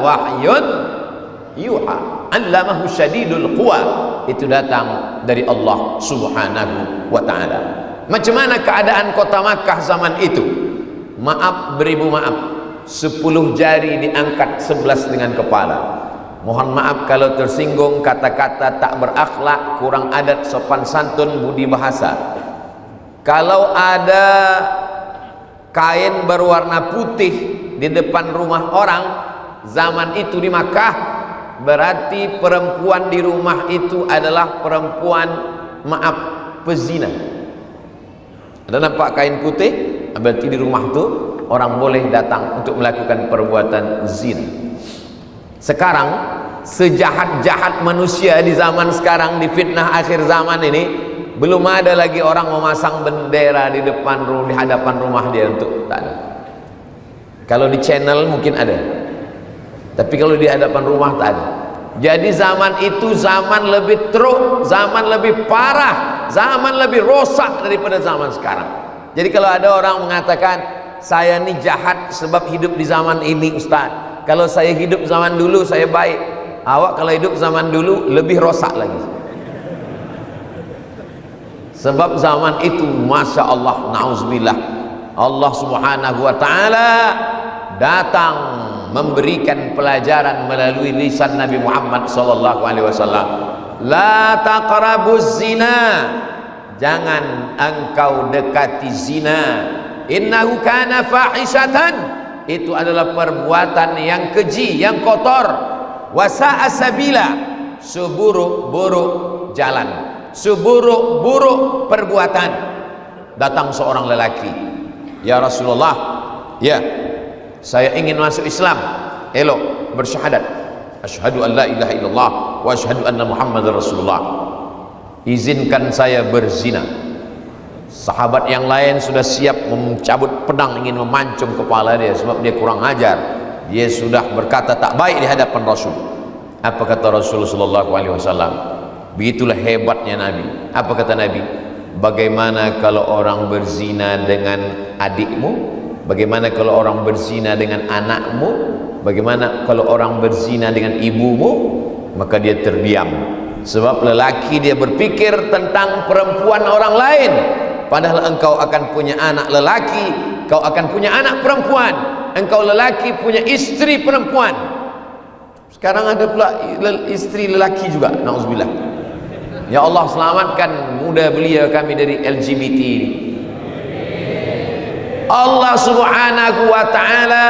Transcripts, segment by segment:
wahyun yuha 'allamahu syadidul quwa. Itu datang dari Allah Subhanahu wa ta'ala. Macam mana keadaan kota Makkah zaman itu? Maaf beribu maaf, 10 jari diangkat 11 dengan kepala. Mohon maaf kalau tersinggung, kata-kata tak berakhlak, kurang adat, sopan santun, budi bahasa. Kalau ada kain berwarna putih di depan rumah orang zaman itu di Makkah, berarti perempuan di rumah itu adalah perempuan, maaf, pezina. Ada nampak kain putih, berarti di rumah itu orang boleh datang untuk melakukan perbuatan zina. Sekarang sejahat-jahat manusia di zaman sekarang, di fitnah akhir zaman ini, belum ada lagi orang memasang bendera di depan, di hadapan rumah dia, untuk tak ada. Kalau di channel mungkin ada, tapi kalau di hadapan rumah tak ada. Jadi zaman itu zaman lebih teruk, zaman lebih parah, zaman lebih rosak daripada zaman sekarang. Jadi kalau ada orang mengatakan saya ni jahat sebab hidup di zaman ini, Ustaz, kalau saya hidup zaman dulu saya baik. Awak kalau hidup zaman dulu lebih rosak lagi. Sebab zaman itu, Masya Allah, na'udzubillah, Allah Subhanahu wa ta'ala datang memberikan pelajaran melalui lisan Nabi Muhammad sallallahu alaihi wasallam. La taqrabuz zina, jangan engkau dekati zina. Innahu kana fahishatan, itu adalah perbuatan yang keji, yang kotor. Wasa'a sabila, seburuk-buruk jalan, seburuk-buruk perbuatan. Datang seorang lelaki, ya Rasulullah, ya, saya ingin masuk Islam. Elok bersyahadat, asyhadu an la ilaha illallah wa asyhadu anna Muhammadar Rasulullah. Izinkan saya berzina. Sahabat yang lain sudah siap mencabut pedang ingin memancung kepala dia sebab dia kurang ajar. Dia sudah berkata tak baik di hadapan Rasul. Apa kata Rasulullah sallallahu alaihi wasallam? Begitulah hebatnya Nabi. Apa kata Nabi? Bagaimana kalau orang berzina dengan adikmu? Bagaimana kalau orang berzina dengan anakmu? Bagaimana kalau orang berzina dengan ibumu? Maka dia terdiam. Sebab lelaki dia berpikir tentang perempuan orang lain. Padahal engkau akan punya anak lelaki, kau akan punya anak perempuan. Engkau lelaki punya istri perempuan. Sekarang ada pula istri lelaki juga, na'udzubillah. Ya Allah, selamatkan muda belia kami dari LGBT ini. Allah Subhanahu wa ta'ala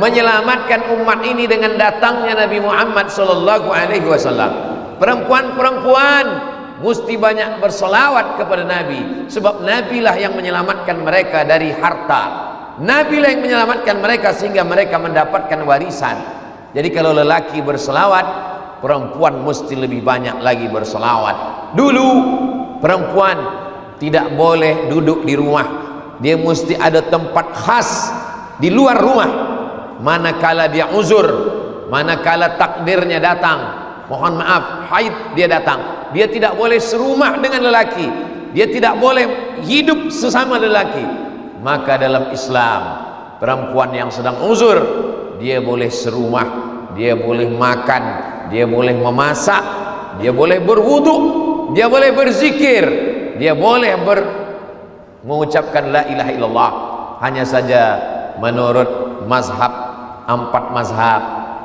menyelamatkan umat ini dengan datangnya Nabi Muhammad sallallahu alaihi wasallam. Perempuan-perempuan mesti banyak berselawat kepada Nabi, sebab Nabi lah yang menyelamatkan mereka dari harta. Nabi lah yang menyelamatkan mereka sehingga mereka mendapatkan warisan. Jadi kalau lelaki berselawat, perempuan mesti lebih banyak lagi berselawat. Dulu perempuan tidak boleh duduk di rumah, dia mesti ada tempat khas di luar rumah. Manakala dia uzur, manakala takdirnya datang, mohon maaf, haid dia datang, dia tidak boleh serumah dengan lelaki, dia tidak boleh hidup sesama lelaki. Maka dalam Islam, perempuan yang sedang uzur, dia boleh serumah, dia boleh makan, dia boleh memasak, dia boleh berwudu, dia boleh berzikir, dia boleh mengucapkan la ilaha illallah. Hanya saja menurut mazhab, 4 mazhab,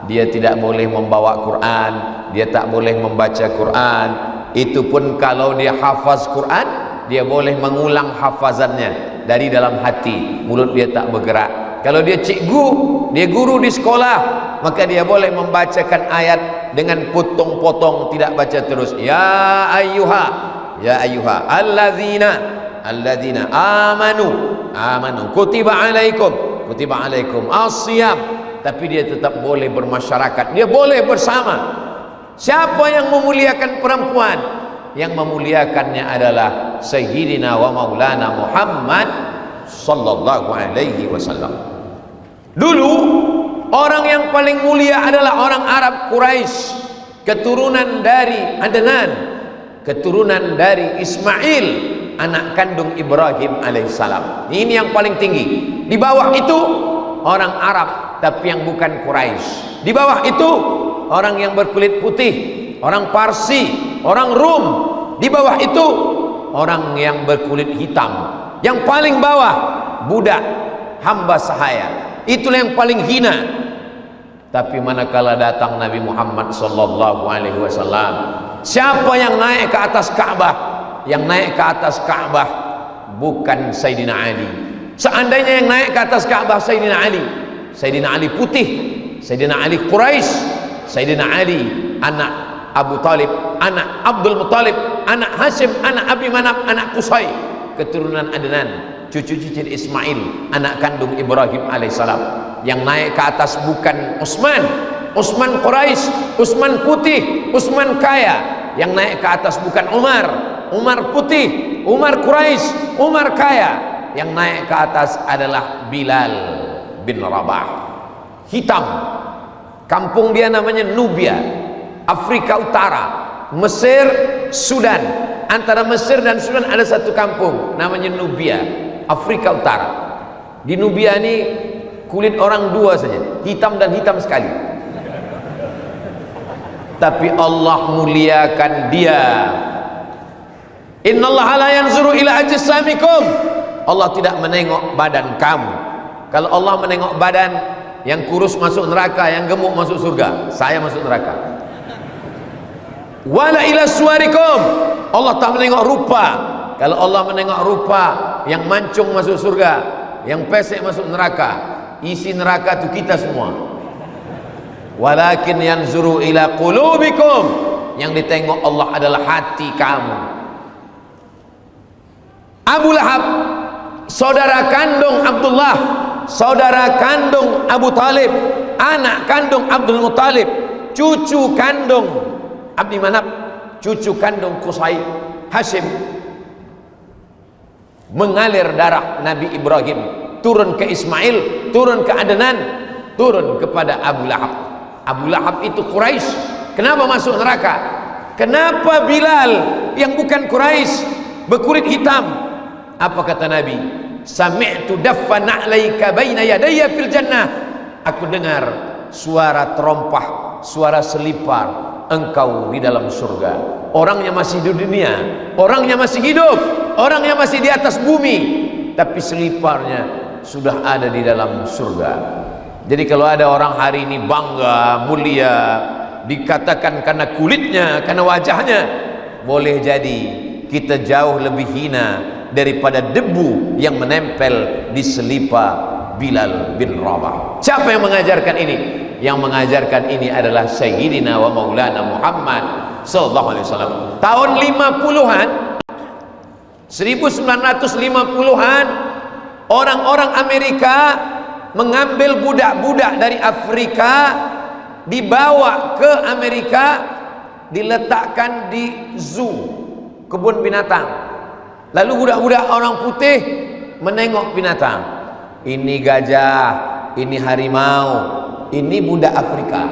dia tidak boleh membawa Quran, dia tak boleh membaca Quran. Itu pun kalau dia hafaz Quran, dia boleh mengulang hafazannya dari dalam hati, mulut dia tak bergerak. Kalau dia cikgu, dia guru di sekolah, maka dia boleh membacakan ayat dengan potong-potong, tidak baca terus. Ya ayyuha alladzina amanu kutiba alaikum as-siyam. Tapi dia tetap boleh bermasyarakat, dia boleh bersama. Siapa yang memuliakan perempuan? Yang memuliakannya adalah Sayyidina wa Maulana Muhammad sallallahu alaihi wasallam. Dulu orang yang paling mulia adalah orang Arab Quraisy, keturunan dari Adnan, keturunan dari Ismail, anak kandung Ibrahim alaihissalam. Ini yang paling tinggi. Di bawah itu orang Arab tapi yang bukan Quraisy. Di bawah itu orang yang berkulit putih, orang Parsi, orang Rum. Di bawah itu orang yang berkulit hitam. Yang paling bawah budak, hamba sahaya. Itulah yang paling hina. Tapi manakala datang Nabi Muhammad sallallahu alaihi wasallam, siapa yang naik ke atas Ka'bah? Yang naik ke atas Ka'bah bukan Sayyidina Ali. Seandainya yang naik ke atas Ka'bah Sayyidina Ali, Sayyidina Ali putih, Sayyidina Ali Quraisy, Sayyidina Ali anak Abu Talib, anak Abdul Muttalib, anak Hashim, anak Abi Manaf, anak Qusay, keturunan Adnan, cucu cicit Ismail, anak kandung Ibrahim alaihissalam. Yang naik ke atas bukan Utsman, Utsman Quraisy, Utsman putih, Utsman kaya. Yang naik ke atas bukan Umar, Umar putih, Umar Quraisy, Umar kaya. Yang naik ke atas adalah Bilal bin Rabah, hitam. Kampung dia namanya Nubia, Afrika Utara, Mesir, Sudan. Antara Mesir dan Sudan ada satu kampung namanya Nubia, Afrika Utara. Di Nubia ini kulit orang dua saja, hitam dan hitam sekali. Tapi Allah muliakan dia. Innallaha la yanzuru ila ajsamikum. Allah tidak menengok badan kamu. Kalau Allah menengok badan, yang kurus masuk neraka, yang gemuk masuk surga. Saya masuk neraka. Wala ila suwarikum. Allah tak menengok rupa. Kalau Allah menengok rupa, yang mancung masuk surga, yang pesek masuk neraka. Isi neraka itu kita semua. Walakin yanzuru ila qulubikum. Yang ditengok Allah adalah hati kamu. Abu Lahab, saudara kandung Abdullah, saudara kandung Abu Talib, anak kandung Abdul Muttalib, cucu kandung Abdi Manaf, cucu kandung Qusay, Hashim, mengalir darah Nabi Ibrahim, turun ke Ismail, turun ke Adnan, turun kepada Abu Lahab. Abu Lahab itu Quraisy. Kenapa masuk neraka? Kenapa Bilal yang bukan Quraisy berkulit hitam? Apa kata Nabi? Sami'tu daffa na'laika baina yadayya fil jannah. Aku dengar suara terompah, suara selipar engkau di dalam surga. Orangnya masih di dunia, orangnya masih hidup, orangnya masih di atas bumi, tapi seliparnya sudah ada di dalam surga. Jadi kalau ada orang hari ini bangga, mulia, dikatakan karena kulitnya, karena wajahnya, boleh jadi kita jauh lebih hina daripada debu yang menempel di selipar Bilal bin Rabah. Siapa yang mengajarkan ini? Yang mengajarkan ini adalah Sayyidina wa Maulana Muhammad sallallahu alaihi wasallam. Tahun 50-an, 1950-an, orang-orang Amerika mengambil budak-budak dari Afrika, dibawa ke Amerika, diletakkan di zoo, kebun binatang. Lalu budak-budak orang putih menengok binatang. Ini gajah, ini harimau, ini budak Afrika.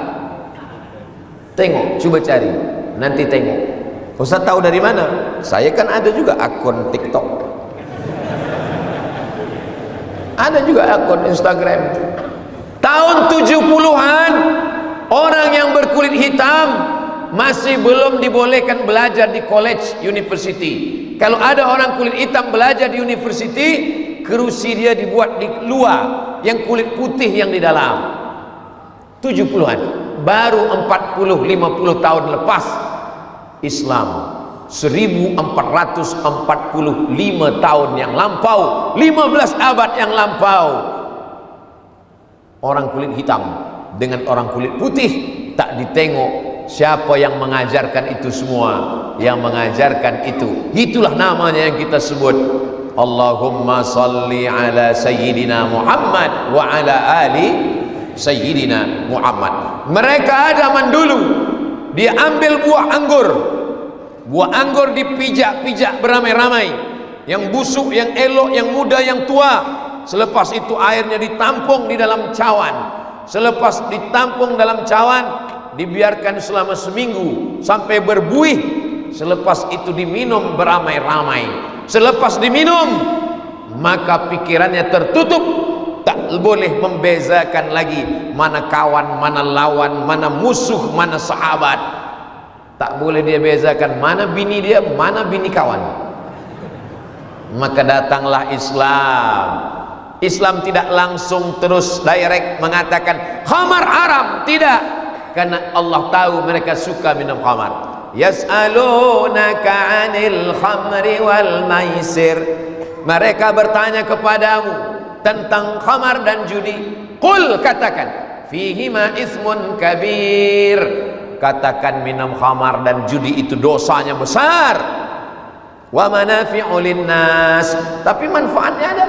Tengok, coba cari, nanti tengok. Ustaz tahu dari mana? Saya kan ada juga akun TikTok, ada juga akun Instagram. Tahun 70-an, orang yang berkulit hitam masih belum dibolehkan belajar di college, university. Kalau ada orang kulit hitam belajar di university, kerusi dia dibuat di luar, yang kulit putih yang di dalam. 70-an, baru 40-50 tahun lepas Islam, 1445 tahun yang lampau, 15 abad yang lampau, orang kulit hitam dengan orang kulit putih tak ditengok. Siapa yang mengajarkan itu semua? Yang mengajarkan itulah namanya yang kita sebut Allahumma salli ala Sayyidina Muhammad wa ala ali Sayyidina Muhammad. Mereka zaman dulu, dia ambil buah anggur dipijak-pijak beramai-ramai, yang busuk, yang elok, yang muda, yang tua. Selepas itu airnya ditampung di dalam cawan. Selepas ditampung dalam cawan, dibiarkan selama seminggu sampai berbuih. Selepas itu diminum beramai-ramai. Selepas diminum, maka pikirannya tertutup, tak boleh membezakan lagi mana kawan, mana lawan, mana musuh, mana sahabat. Tak boleh dia bezakan mana bini dia, mana bini kawan. Maka datanglah Islam. Islam tidak langsung terus direct mengatakan khamar haram, tidak, karena Allah tahu mereka suka minum khamar. Yas'alunaka 'anil khamri wal maisir, mereka bertanya kepadamu tentang khamar dan judi. Qul, katakan, fihima ismun kabir, katakan minum khamar dan judi itu dosanya besar. Wa manafi'u linnas, tapi manfaatnya ada.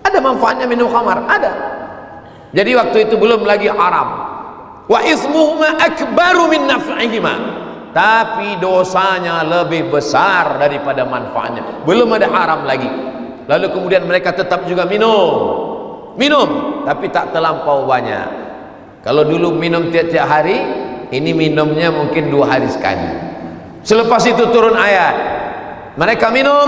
Ada manfaatnya minum khamar, ada. Jadi waktu itu belum lagi haram. Wa ismuhuma akbaru min naf'ihima, tapi dosanya lebih besar daripada manfaatnya. Belum ada haram lagi. Lalu kemudian mereka tetap juga minum, tapi tak terlampau banyak. Kalau dulu minum tiap-tiap hari, ini minumnya mungkin 2 hari sekali. Selepas itu turun ayat, mereka minum,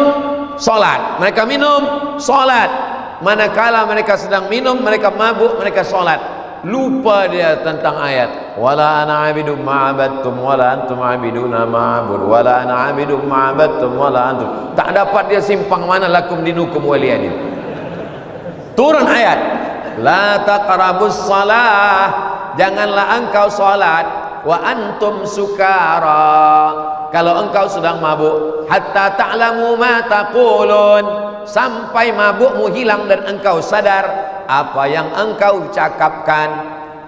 sholat. Mereka minum, sholat. Manakala mereka sedang minum, mereka mabuk, mereka sholat. Lupa dia tentang ayat, wala ana abidum ma'abadtum wala antum abiduna ma'abud wala ana abidum ma'abadtum wala antum. Tak dapat dia simpang mana lakum dinukum waliyadin. Turun ayat, la taqrabus salah, janganlah engkau salat, wa antum sukara, kalau engkau sedang mabuk, hatta ta'lamu ma taqulun, sampai mabukmu hilang dan engkau sadar apa yang engkau cakapkan.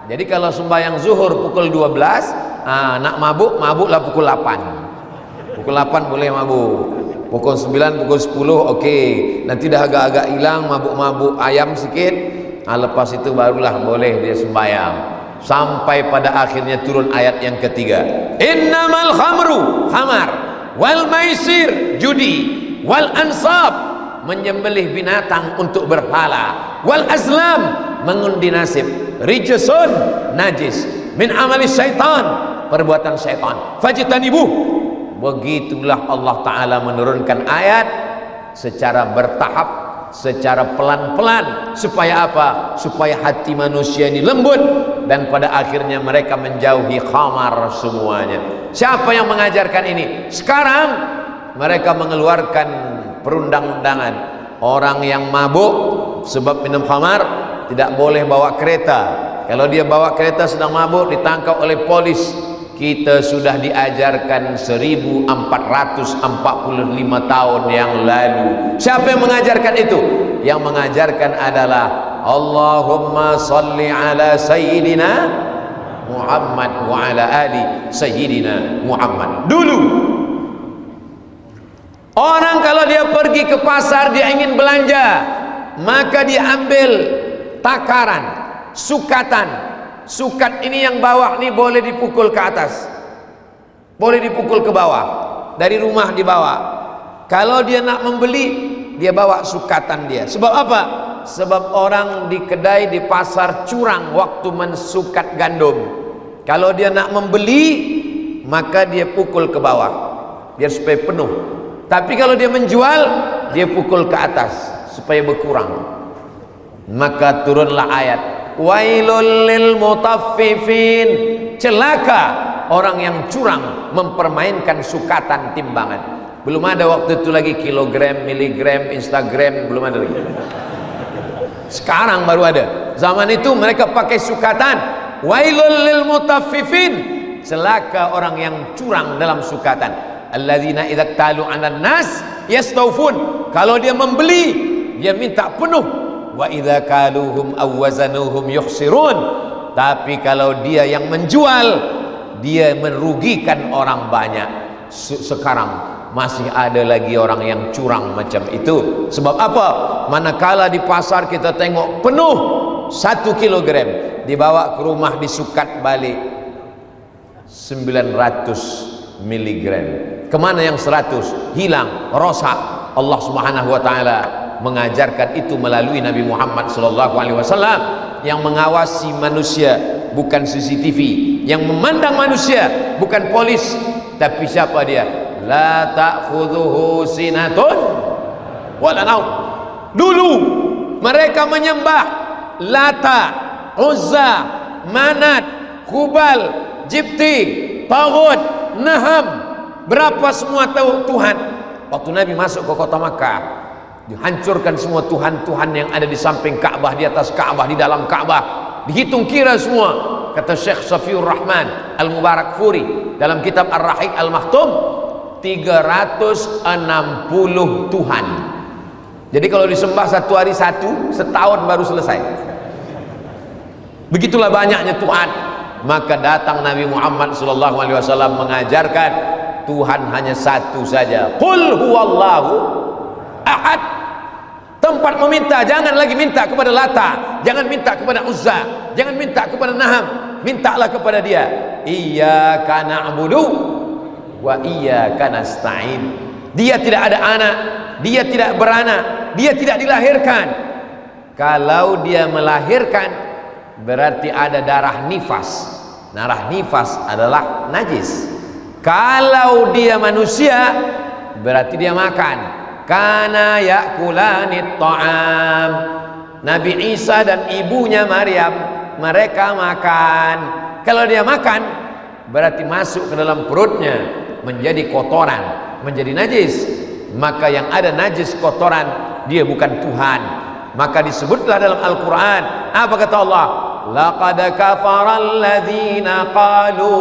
Jadi kalau sembahyang zuhur pukul 12, nak mabuk, mabuklah pukul 8. Pukul 8 boleh mabuk. Pukul 9, pukul 10 okey. Nanti dah agak-agak hilang, mabuk-mabuk ayam sikit. Lepas itu barulah boleh dia sembahyang. Sampai pada akhirnya turun ayat yang ketiga. Innamal khamru, khamar, wal maisir, judi, wal ansab, menyembelih binatang untuk berhala, wal azlam, mengundi nasib, rijsun, najis, min amali syaitan, perbuatan syaitan, fajtanibuh. Begitulah Allah Ta'ala menurunkan ayat secara bertahap, secara pelan-pelan. Supaya apa? Supaya hati manusia ini lembut, dan pada akhirnya mereka menjauhi khamar semuanya. Siapa yang mengajarkan ini? Sekarang mereka mengeluarkan perundang-undangan, orang yang mabuk sebab minum khamar tidak boleh bawa kereta. Kalau dia bawa kereta sedang mabuk, ditangkap oleh polis. Kita sudah diajarkan 1445 tahun yang lalu. Siapa yang mengajarkan itu? Yang mengajarkan adalah Allahumma salli ala sayyidina Muhammad wa ala ali sayyidina Muhammad. Dulu orang kalau dia pergi ke pasar, dia ingin belanja, maka dia ambil takaran, sukatan. Sukat ini yang bawah ini boleh dipukul ke atas, boleh dipukul ke bawah, dari rumah dibawa. Kalau dia nak membeli, dia bawa sukatan dia. Sebab apa? Sebab orang di kedai, di pasar curang waktu mensukat gandum. Kalau dia nak membeli, maka dia pukul ke bawah biar supaya penuh. Tapi kalau dia menjual, dia pukul ke atas supaya berkurang. Maka turunlah ayat, wailul lil mutaffifin, celaka orang yang curang mempermainkan sukatan timbangan. Belum ada waktu itu lagi kilogram, miligram, Instagram, belum ada lagi. Sekarang baru ada. Zaman itu mereka pakai sukatan. Wailul lil mutaffifin, celaka orang yang curang dalam sukatan. Alladzina idza talu 'alan nas yastawfun, kalau dia membeli dia minta penuh. Wa idza kaluhum aw wazanuhum yukhsirun, tapi kalau dia yang menjual, dia merugikan orang banyak. Sekarang masih ada lagi orang yang curang macam itu. Sebab apa? Manakala di pasar kita tengok penuh 1 kilogram, dibawa ke rumah disukat balik 900 miligram. Kemana yang 100? Hilang, rosak. Allah Subhanahu wa ta'ala mengajarkan itu melalui Nabi Muhammad SAW yang mengawasi manusia, bukan CCTV, yang memandang manusia, bukan polis. Tapi siapa dia? La ta'khudhuhu sinatun wala naum. Dulu Mereka menyembah Lata, Uzza, Manat, Hubal, Jibti, Taghut, Naham. Berapa semua Tuhan. Waktu Nabi masuk ke kota Makkah, dihancurkan semua Tuhan-Tuhan yang ada di samping Ka'bah, di atas Ka'bah, di dalam Ka'bah. Dihitung kira semua. Kata Syekh Safiur Rahman Al-Mubarak Furi dalam kitab Ar-Rahiq Al-Makhtum, 360 Tuhan. Jadi kalau disembah satu hari satu, setahun baru selesai. Begitulah banyaknya Tuhan. Maka datang Nabi Muhammad SAW mengajarkan Tuhan hanya satu saja. Qul huwallahu ahad. Tempat meminta, jangan lagi minta kepada Lata, jangan minta kepada Uzza, jangan minta kepada Naham, mintalah kepada Dia. Iyyaka na'budu wa iyyaka nasta'in. Dia tidak ada anak, dia tidak beranak, dia tidak dilahirkan. Kalau dia melahirkan, berarti ada darah nifas. Darah nifas adalah najis. Kalau dia manusia, berarti dia makan. Kana ya'kulanit ta'am. Nabi Isa dan ibunya Maryam, mereka makan. Kalau dia makan, berarti masuk ke dalam perutnya, menjadi kotoran, menjadi najis. Maka yang ada najis kotoran, dia bukan Tuhan. Maka disebutlah dalam Al-Quran, apa kata Allah? Laqad kafara alladhina qalu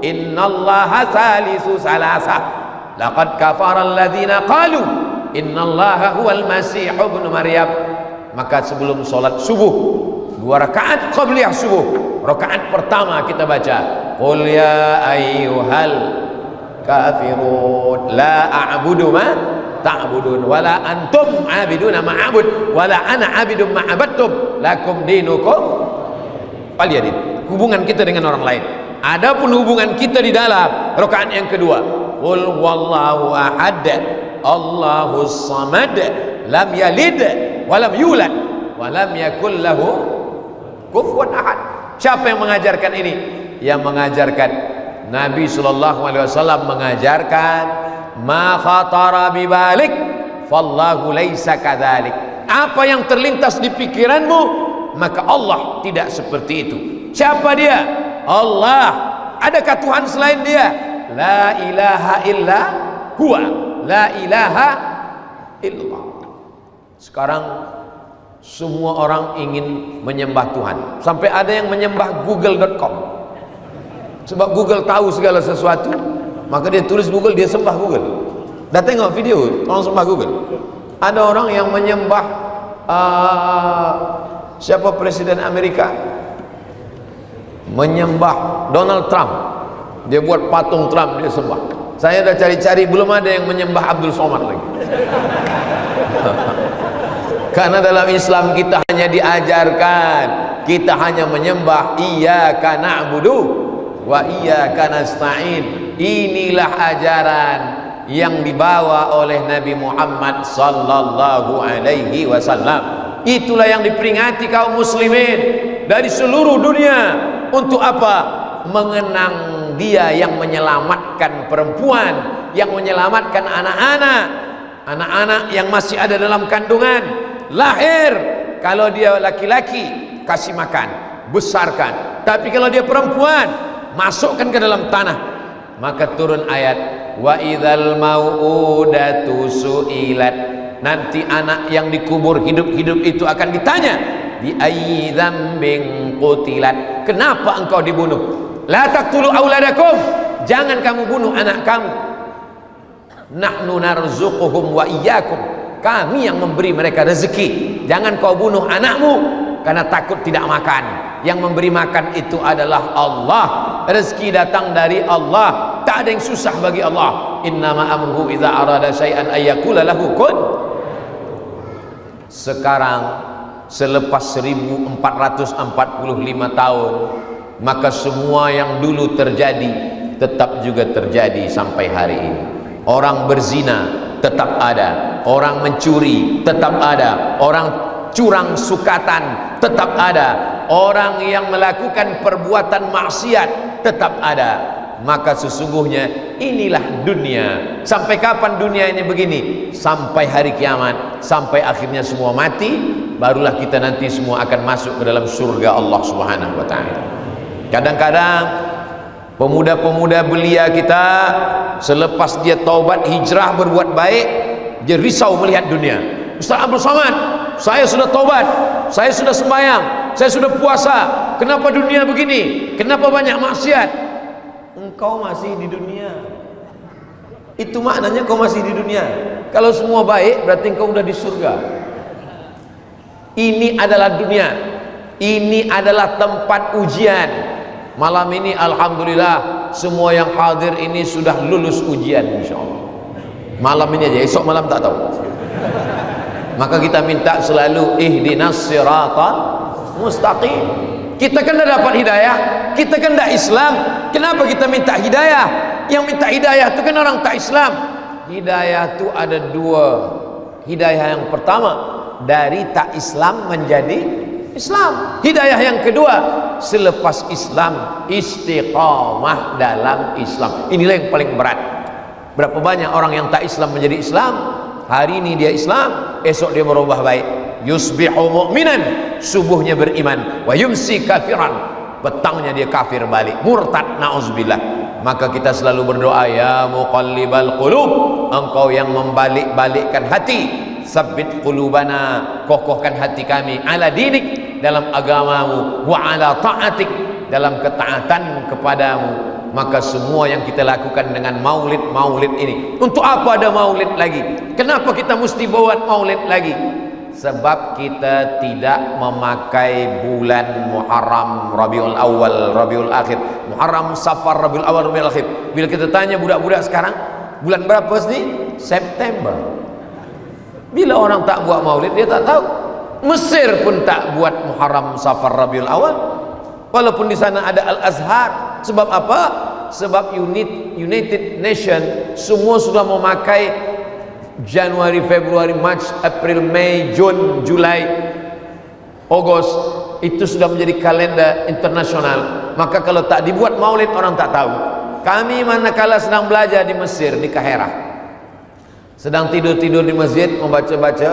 innallaha salisu salasa. Laqad kafara alladhina qalu innallaha huwal masih ibnu Maryam. Maka sebelum sholat subuh, 2 rakaat qabliyah subuh, rakaat pertama kita baca qul ya ayyuhal kafirun la a'budu ma ta'budun wala antum abiduna ma'abud wala ana abidum ma'abadtum lakum dinukum waliyadin. Hubungan kita dengan orang lain. Adapun hubungan kita di dalam rakaat yang kedua, qul huwallahu ahad Allahus samad lam yalid walam yulad walam yakul lahu kufuwan ahad. Siapa yang mengajarkan ini? Yang mengajarkan Nabi SAW mengajarkan ma khatara bibalik fallahu laisa kadzalik. Apa yang terlintas di pikiranmu, maka Allah tidak seperti itu. Siapa Dia? Allah. Adakah Tuhan selain Dia? La ilaha illa huwa. La ilaha illallah. Sekarang semua orang ingin menyembah Tuhan. Sampai ada yang menyembah google.com. Sebab Google tahu segala sesuatu, maka dia tulis Google, dia sembah Google. Dah tengok video orang sembah Google. Ada orang yang menyembah siapa Presiden Amerika? Menyembah Donald Trump. Dia buat patung Trump, dia sembah. Saya dah cari-cari, belum ada yang menyembah Abdul Somad lagi. Karena dalam Islam kita hanya diajarkan, kita hanya menyembah iyyaka na'budu wa iyyaka nasta'in. Inilah ajaran yang dibawa oleh Nabi Muhammad sallallahu alaihi wasallam. Itulah yang diperingati kaum muslimin dari seluruh dunia. Untuk apa? Mengenang Dia yang menyelamatkan perempuan, yang menyelamatkan anak-anak, anak-anak yang masih ada dalam kandungan, lahir. Kalau dia laki-laki, kasih makan, besarkan. Tapi kalau dia perempuan, masukkan ke dalam tanah. Maka turun ayat wa idzal mau'udatu su'ilat. Nanti anak yang dikubur hidup-hidup itu akan ditanya, bi ayyi dzambin qutilat. Kenapa engkau dibunuh? La taqtulu auladakum, jangan kamu bunuh anak kamu. Nahnu narzuquhum wa iyyakum, kami yang memberi mereka rezeki. Jangan kau bunuh anakmu karena takut tidak makan. Yang memberi makan itu adalah Allah. Rezeki datang dari Allah. Tak ada yang susah bagi Allah. Innama amruhu idza arada syai'an ayyakula lahu kun. Sekarang selepas 1445 tahun, maka semua yang dulu terjadi tetap juga terjadi sampai hari ini. Orang berzina tetap ada, orang mencuri tetap ada, orang curang sukatan tetap ada, orang yang melakukan perbuatan maksiat tetap ada. maka sesungguhnya inilah dunia. Sampai kapan dunia ini begini? Sampai hari kiamat, sampai akhirnya semua mati, barulah kita nanti semua akan masuk ke dalam surga Allah Subhanahu wa taala. Kadang-kadang pemuda-pemuda belia kita selepas dia taubat, hijrah, berbuat baik, dia risau melihat dunia. Ustaz Abdul Somad, saya sudah taubat, saya sudah sembahyang, saya sudah puasa, kenapa dunia begini? Kenapa banyak maksiat? Engkau masih di dunia. Itu maknanya kau masih di dunia. Kalau semua baik berarti engkau udah di surga. Ini adalah dunia. Ini adalah tempat ujian. Malam ini alhamdulillah semua yang hadir ini sudah lulus ujian insyaallah. Malam ini aja, esok malam tak tahu. Maka kita minta selalu ihdinas siratal mustaqim. Kita kan dah dapat hidayah, kita kan dah Islam, kenapa kita minta hidayah? Yang minta hidayah itu kan orang tak Islam. Hidayah itu ada dua. Hidayah yang pertama dari tak Islam menjadi Islam. Hidayah yang kedua selepas Islam istiqamah dalam Islam. Inilah yang paling berat. Berapa banyak orang yang tak Islam menjadi Islam? Hari ini dia Islam, esok dia berubah baik. Yusbihu mu'minan, subuhnya beriman, wa yumsi kafiran, petangnya dia kafir balik, murtad, na'udzubillah. Maka kita selalu berdoa, ya muqallibal qulub, engkau yang membalik-balikkan hati, sabbit qulubana, kokohkan hati kami, ala dinik, dalam agamamu, wa ala ta'atik, dalam ketaatan kepadamu. Maka semua yang kita lakukan dengan maulid ini, untuk apa ada maulid lagi? Kenapa kita mesti buat maulid lagi? Sebab kita tidak memakai bulan Muharram, Rabiul Awal, Rabiul Akhir, Muharram, Safar, Rabiul Awal, Rabiul Akhir. Bila kita tanya budak-budak sekarang, bulan berapa sih? September. Bila orang tak buat maulid, dia tak tahu. Mesir pun tak buat Muharram, Safar, Rabiul Awal, walaupun di sana ada Al-Azhar. Sebab apa? Sebab United Nation semua sudah memakai Januari, Februari, Mac, April, Mei, Jun, Julai, Agustus. Itu sudah menjadi kalender internasional. Maka kalau tak dibuat maulid, orang tak tahu. Kami manakala sedang belajar di Mesir, di Kahirah, sedang tidur-tidur di masjid membaca-baca,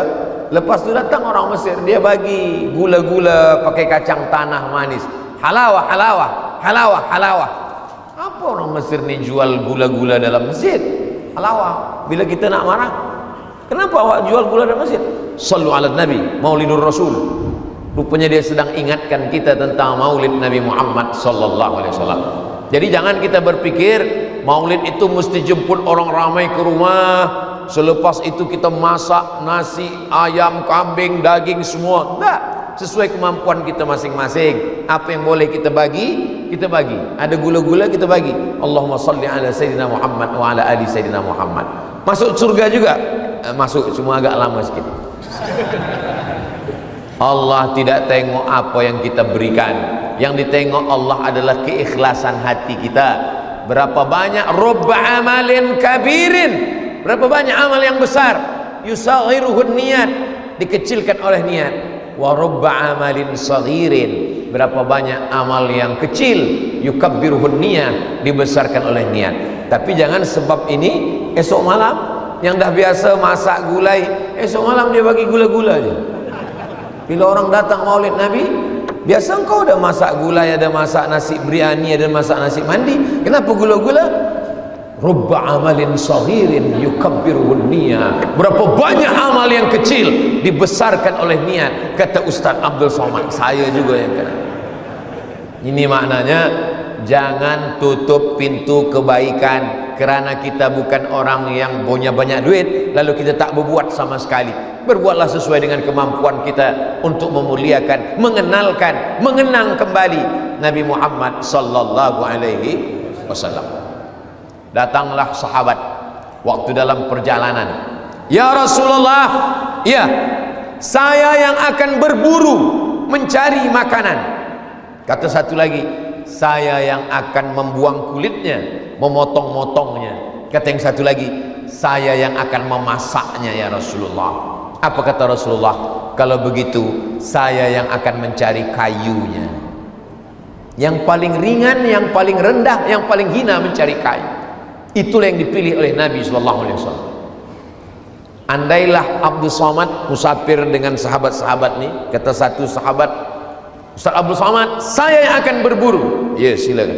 lepas itu datang orang Mesir, dia bagi gula-gula pakai kacang tanah manis, halawah, halawah, halawah, halawah. Apa orang Mesir ni jual gula-gula dalam masjid? Halawah. Bila kita nak marah, kenapa awak jual gula dalam masjid? Sallu ala Nabi, Maulidur Rasul. Rupanya dia sedang ingatkan kita tentang maulid Nabi Muhammad sallallahu alaihi wasallam. Jadi jangan kita berpikir maulid itu mesti jemput orang ramai ke rumah, selepas itu kita masak nasi, ayam, kambing, daging semua. Enggak, sesuai kemampuan kita masing-masing. Apa yang boleh kita bagi, kita bagi. Ada gula-gula, kita bagi. Allahumma salli ala Sayyidina Muhammad wa ala ali Sayyidina Muhammad. Masuk surga juga? Masuk, cuma agak lama sikit. Allah tidak tengok apa yang kita berikan. Yang ditengok Allah adalah keikhlasan hati kita. Berapa banyak rubba amalin kabirin, berapa banyak amal yang besar, yusaghiruhun niat, dikecilkan oleh niat. Wa rubba amalin saghirin, berapa banyak amal yang kecil, yukabbiruhun niyah, dibesarkan oleh niat. Tapi jangan sebab ini esok malam yang dah biasa masak gulai, esok malam dia bagi gula-gula aja. Bila orang datang maulid Nabi, biasa engkau ada masak gulai, ada masak nasi biryani, ada masak nasi mandi, kenapa gula-gula? Rubba amalin saghirin yukabbiruhun niyah, berapa banyak amal yang kecil dibesarkan oleh niat, kata Ustaz Abdul Somad. Saya juga yang kena. Ini maknanya jangan tutup pintu kebaikan kerana kita bukan orang yang punya banyak duit lalu kita tak berbuat sama sekali. Berbuatlah sesuai dengan kemampuan kita untuk memuliakan, mengenalkan, mengenang kembali Nabi Muhammad sallallahu alaihi wasallam. Datanglah sahabat waktu dalam perjalanan, ya Rasulullah, ya, saya yang akan berburu mencari makanan. Kata satu lagi, saya yang akan membuang kulitnya, memotong-motongnya. Kata yang satu lagi, saya yang akan memasaknya ya Rasulullah. Apa kata Rasulullah? Kalau begitu saya yang akan mencari kayunya. Yang paling ringan, yang paling rendah, yang paling hina mencari kain. Itulah yang dipilih oleh Nabi SAW. Andailah Abdul Somad musafir dengan sahabat-sahabat nih, kata satu sahabat, Ustaz Abdul Somad, saya yang akan berburu. Ya, silakan.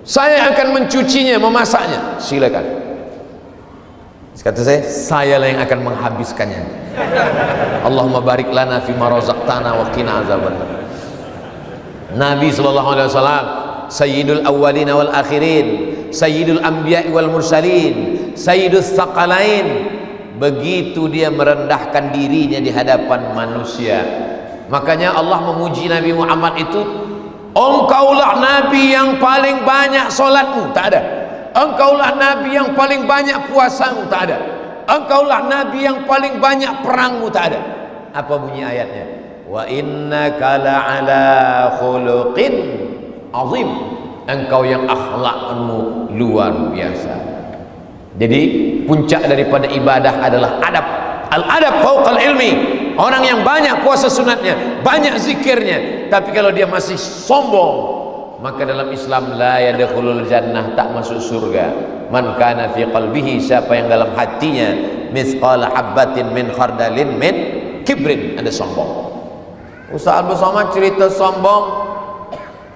Saya yang akan mencucinya, memasaknya. Silakan. Kata saya lah yang akan menghabiskannya. Allahumma barik lana fima razaqtana wa qina azabannar. Nabi SAW Sayyidul awwalin wal akhirin, Sayyidul anbiya wal mursalin, Sayyidus thaqalain. Begitu dia merendahkan dirinya di hadapan manusia. Makanya Allah memuji Nabi Muhammad itu, engkaulah Nabi yang paling banyak solatmu, tak ada. Engkaulah Nabi yang paling banyak puasamu, tak ada. Engkaulah Nabi yang paling banyak perangmu, tak ada. Apa bunyi ayatnya? Wa innaka la'ala khuluqin azim. Engkau yang akhlakmu luar biasa. Jadi puncak daripada ibadah adalah adab. Al-adab fauqal ilmi. Orang yang banyak puasa sunatnya, banyak zikirnya, tapi kalau dia masih sombong, maka dalam Islam la yadkhulul jannah, tak masuk surga. Man kana fi qalbihi, siapa yang dalam hatinya mithqala habbatin min khardalin min kibrin, ada sombong. Ustaz Abdul Somad cerita sombong.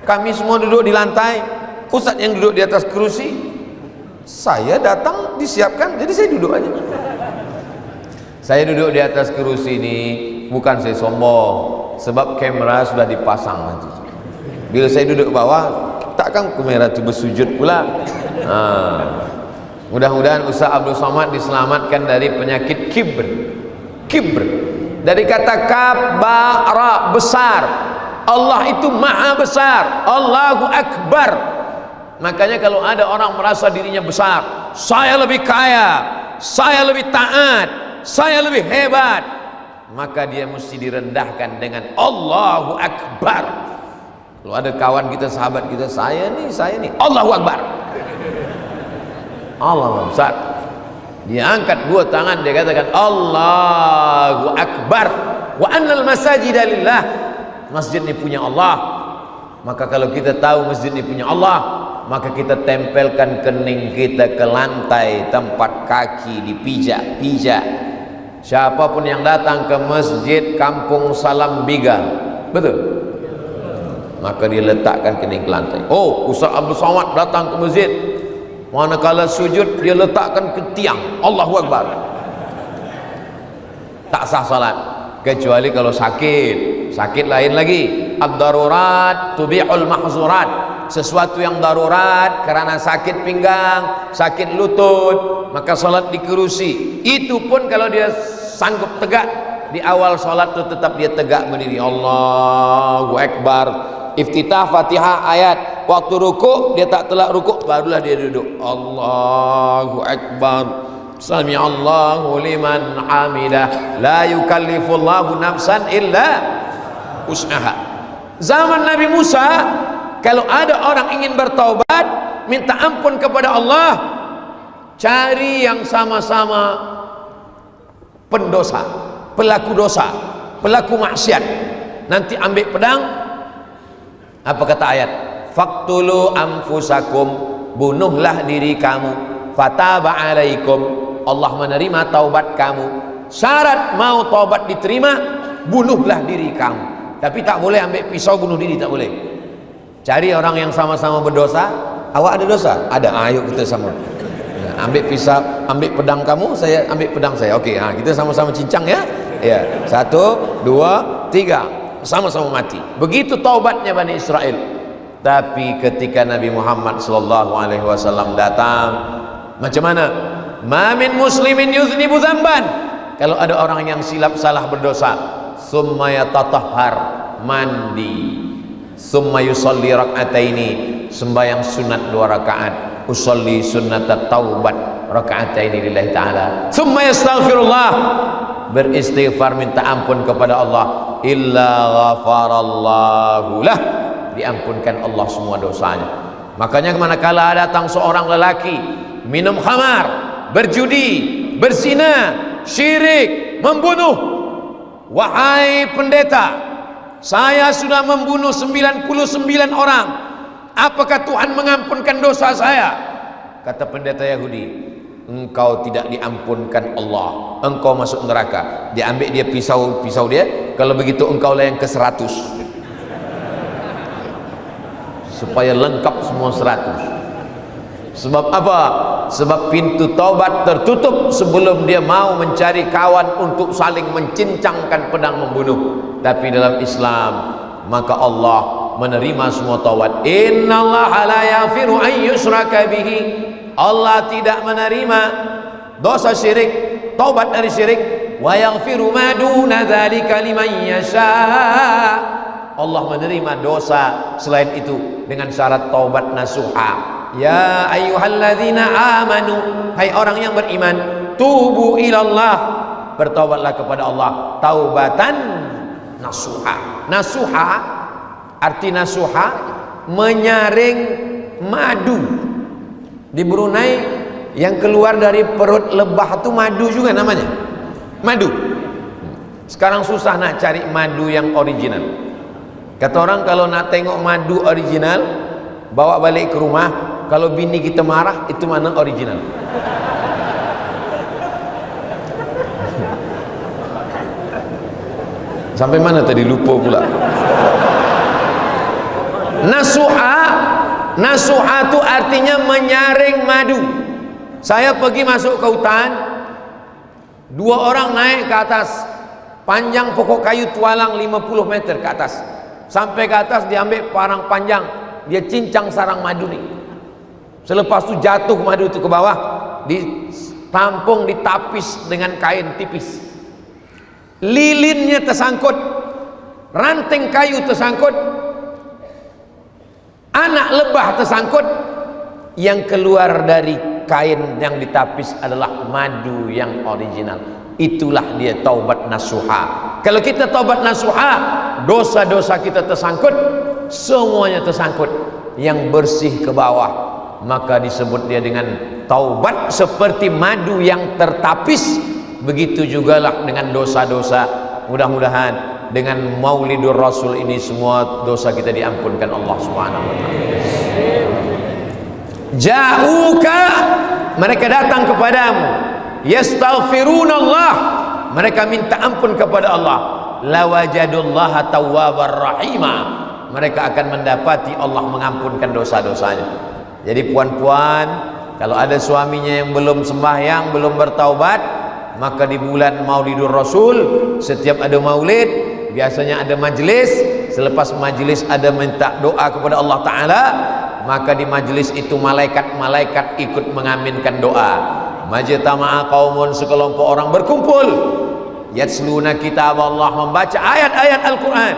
Kami semua duduk di lantai, Ustaz yang duduk di atas kerusi. Saya datang disiapkan, jadi saya duduk aja. Saya duduk di atas kerusi ini bukan saya sombong, sebab kamera sudah dipasang nanti. Bila saya duduk ke bawah, takkan kamera itu bersujud pula. Mudah-mudahan Ustaz Abdul Somad diselamatkan dari penyakit kibr. Kibr dari kata kabara, besar. Allah itu maha besar, Allahu Akbar. Makanya kalau ada orang merasa dirinya besar, saya lebih kaya, saya lebih taat, saya lebih hebat, maka dia mesti direndahkan dengan Allahu Akbar. Kalau ada kawan kita, sahabat kita, saya nih Allahu Akbar, Allahu besar. Dia angkat dua tangan, dia katakan Allahu Akbar. Wa annal masajida lillah. Masjid ini punya Allah. Maka kalau kita tahu masjid ini punya Allah, maka kita tempelkan kening kita ke lantai tempat kaki dipijak-pijak. Siapapun yang datang ke masjid Kampung Salam Biga, betul? Maka dia letakkan kening ke lantai. Oh, Ustaz Abdul Somad datang ke masjid, manakala sujud dia letakkan ke tiang. Allahu Akbar. Tak sah salat, kecuali kalau sakit. Sakit lain lagi. Ad-darurat tubihul mahzurat. Sesuatu yang darurat karena sakit pinggang, sakit lutut, maka salat di kerusi. Itu pun kalau dia sanggup tegak, di awal salat itu tetap dia tegak berdiri. Allahu Akbar. Iftitah Fatihah ayat. Waktu ruku dia tak telak ruku, barulah dia duduk. Allahu Akbar. Sami Allahu liman hamidah. La yukallifullahu nafsan illa usaha. Zaman Nabi Musa, kalau ada orang ingin bertaubat, minta ampun kepada Allah, cari yang sama-sama pendosa, pelaku dosa, pelaku maksiat. Nanti ambil pedang. Apa kata ayat? Faqtulu anfusakum, bunuhlah diri kamu. Fataba alaikum, Allah menerima taubat kamu. Syarat mau taubat diterima, bunuhlah diri kamu. Tapi tak boleh ambil pisau bunuh diri, tak boleh. Cari orang yang sama-sama berdosa. Awak ada dosa? Ada. Ayo kita sama. Ambil pisau, ambil pedang kamu, saya ambil pedang saya. Okey, kita sama-sama cincang ya. Ya. 1, 2, 3. Sama-sama mati. Begitu taubatnya Bani Israel. Tapi ketika Nabi Muhammad SAW datang, macam mana? Ma min muslimin yuznibu dzamban. Kalau ada orang yang silap salah berdosa, summa yatatahhar, mandi, summa yusalli rak'ataini, sembahyang sunat 2 rakaat, usolli sunnat taubat rak'ataini lillahi ta'ala, summa yastaghfirullah, beristighfar minta ampun kepada Allah, illa ghafarallahu lah, diampunkan Allah semua dosanya. Makanya manakala datang seorang lelaki minum khamar, berjudi, berzina, syirik, membunuh, wahai pendeta, saya sudah membunuh 99 orang, apakah Tuhan mengampunkan dosa saya? Kata pendeta Yahudi, engkau tidak diampunkan Allah, engkau masuk neraka. Dia ambil dia pisau dia, kalau begitu engkau lah yang ke-100, supaya lengkap semua 100. Sebab apa? Sebab pintu taubat tertutup sebelum dia mau mencari kawan untuk saling mencincangkan pedang membunuh. Tapi dalam Islam, maka Allah menerima semua taubat. Innallaha la yaghfiru an yushraka bihi. Allah tidak menerima dosa syirik, taubat dari syirik. Wa yaghfiru ma duna dzalika liman yasha. Allah menerima dosa selain itu dengan syarat taubat nasuha. Ya ayyuhalladzina amanu, hai orang yang beriman, tubu ilallah, bertaubatlah kepada Allah taubatan nasuha. Nasuha, arti nasuha menyaring madu. Di Brunei yang keluar dari perut lebah itu madu juga namanya, madu. Sekarang susah nak cari madu yang original. Kata orang kalau nak tengok madu original, bawa balik ke rumah. Kalau bini kita marah, itu mana original. Sampai mana tadi, lupa pula. Nasuha, nasuha itu artinya menyaring madu. Saya pergi masuk ke hutan, 2 orang naik ke atas, panjang pokok kayu tualang 50 meter ke atas. Sampai ke atas dia ambil parang panjang, dia cincang sarang madu nih. Selepas itu jatuh madu itu ke bawah, ditampung, ditapis dengan kain tipis. Lilinnya tersangkut, ranting kayu tersangkut, anak lebah tersangkut. Yang keluar dari kain yang ditapis adalah madu yang original. Itulah dia taubat nasuha. Kalau kita taubat nasuha, dosa-dosa kita tersangkut, semuanya tersangkut, yang bersih ke bawah, maka disebut dia dengan taubat seperti madu yang tertapis. Begitu jugalah dengan dosa-dosa. Mudah-mudahan dengan Maulidur Rasul ini semua dosa kita diampunkan Allah Subhanahu wa taala. Ja'uka, mereka datang kepadamu, yastaghfirunallah, mereka minta ampun kepada Allah. Lawajadullaha tawwabar rahima, mereka akan mendapati Allah mengampunkan dosa-dosanya. Jadi puan-puan, kalau ada suaminya yang belum sembahyang, belum bertaubat, maka di bulan Maulidur Rasul, setiap ada maulid, biasanya ada majlis. Selepas majlis ada minta doa kepada Allah Ta'ala, maka di majlis itu malaikat-malaikat ikut mengaminkan doa. Majtama'a qaumun, sekelompok orang berkumpul, yatsluna kitab Allah, membaca ayat-ayat Al-Quran,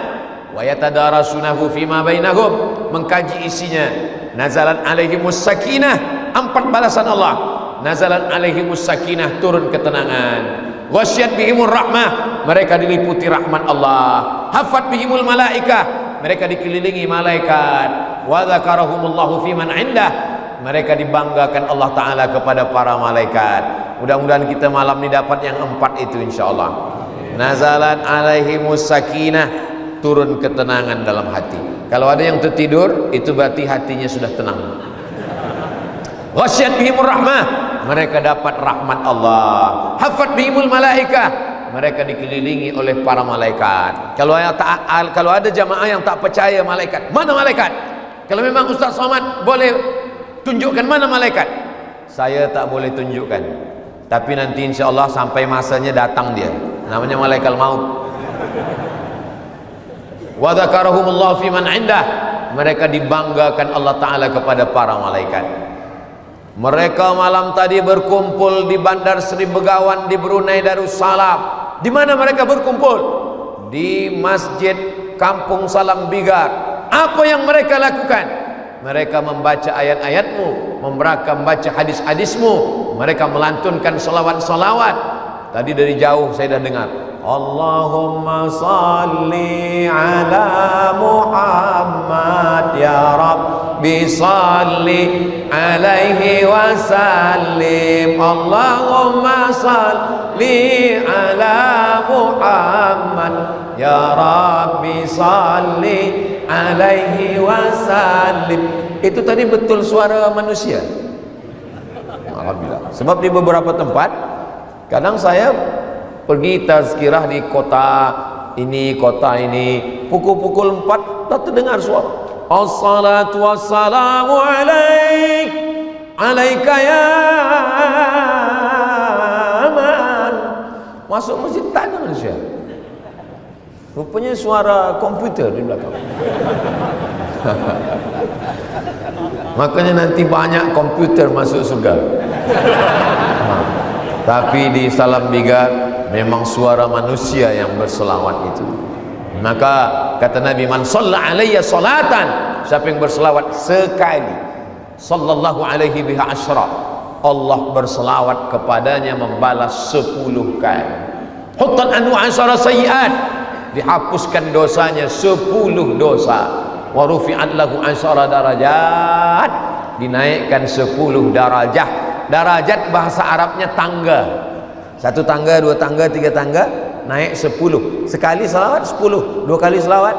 wa yatadarasunahu fima bainahum, mengkaji isinya. Nazalat alaihimus sakinah, 4 balasan Allah. Nazalat alaihimus sakinah, turun ketenangan. Ghasyat bihimur rahmah, mereka diliputi rahmat Allah. Hafat bihimul malaikah, mereka dikelilingi malaikat. Wa dzakarahumullahu fiman indah, mereka dibanggakan Allah Ta'ala kepada para malaikat. Mudah-mudahan kita malam ini dapat yang 4 itu insyaallah. Nazalat alaihimus sakinah, turun ketenangan dalam hati. Kalau ada yang tertidur, itu berarti hatinya sudah tenang. Ghasyat bihimur rahmah, mereka dapat rahmat Allah. Hafat bihimul malaikah, mereka dikelilingi oleh para malaikat. Kalau ada jamaah yang tak percaya malaikat, mana malaikat? Kalau memang Ustaz Somad boleh tunjukkan mana malaikat, saya tak boleh tunjukkan. Tapi nanti insya Allah sampai masanya datang dia, namanya malaikat maut. Wa dzakarahumullahu fiman indah, mereka dibanggakan Allah Ta'ala kepada para malaikat. Mereka malam tadi berkumpul di Bandar Sri Begawan di Brunei Darussalam. Di mana mereka berkumpul? Di Masjid Kampung Salam Bigar. Apa yang mereka lakukan? Mereka membaca ayat-ayatmu, mereka membaca hadis-hadismu, mereka melantunkan salawat-salawat. Tadi dari jauh saya dah dengar, Allahumma salli ala Muhammad ya Rabbi salli alaihi wa sallim. Allahumma salli ala Muhammad ya Rabbi salli alaihi wa sallim. Itu tadi betul suara manusia? Alhamdulillah. Sebab di beberapa tempat kadang saya pergi tazkirah di kota ini, pukul-pukul 4 tak terdengar suara as-salatu wassalamu alaika ya man. Masuk masjid tak ada manusia, rupanya suara komputer di belakang. Makanya nanti banyak komputer masuk surga. Tapi di Salam Biga memang suara manusia yang berselawat itu. Maka kata Nabi, man shalla alayya salatan, siapa yang berselawat sekali, sallallahu alaihi biha asyra, Allah berselawat kepadanya membalas 10 kali. Huttan anhu asyara sayyiat, dihapuskan dosanya 10 dosa. Wa rufi'at lahu asyara darajat, dinaikkan 10 darajah. Darajat bahasa Arabnya tangga. 1 tangga, 2 tangga, 3 tangga, naik 10. Sekali selawat 10, 2 kali selawat.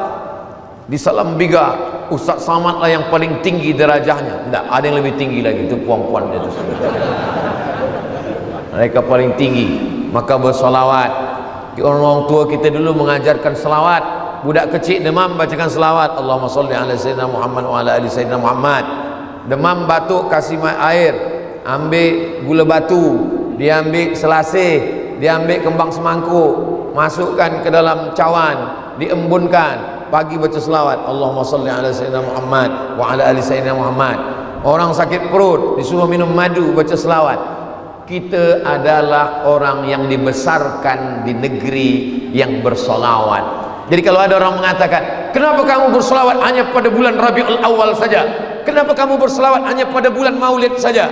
Di Salam Biga Ustaz Samad lah yang paling tinggi derajahnya. Tidak, ada yang lebih tinggi lagi, itu puan-puan di atas. Mereka paling tinggi. Maka bersolawat. Orang tua kita dulu mengajarkan selawat. Budak kecil demam bacakan selawat, Allahumma sholli ala sayyidina Muhammad wa ala ali sayyidina Muhammad. Demam batuk kasih air, ambil gula batu, dia ambil selasih, dia ambil kembang semangkuk, masukkan ke dalam cawan, diembunkan, pagi baca selawat, Allahumma sholli ala sayyidina Muhammad wa ala ali sayyidina Muhammad. Orang sakit perut disuruh minum madu, baca selawat. Kita adalah orang yang dibesarkan di negeri yang bersolawat. Jadi kalau ada orang mengatakan, kenapa kamu berselawat hanya pada bulan Rabiul Awal saja? Kenapa kamu berselawat hanya pada bulan Maulid saja?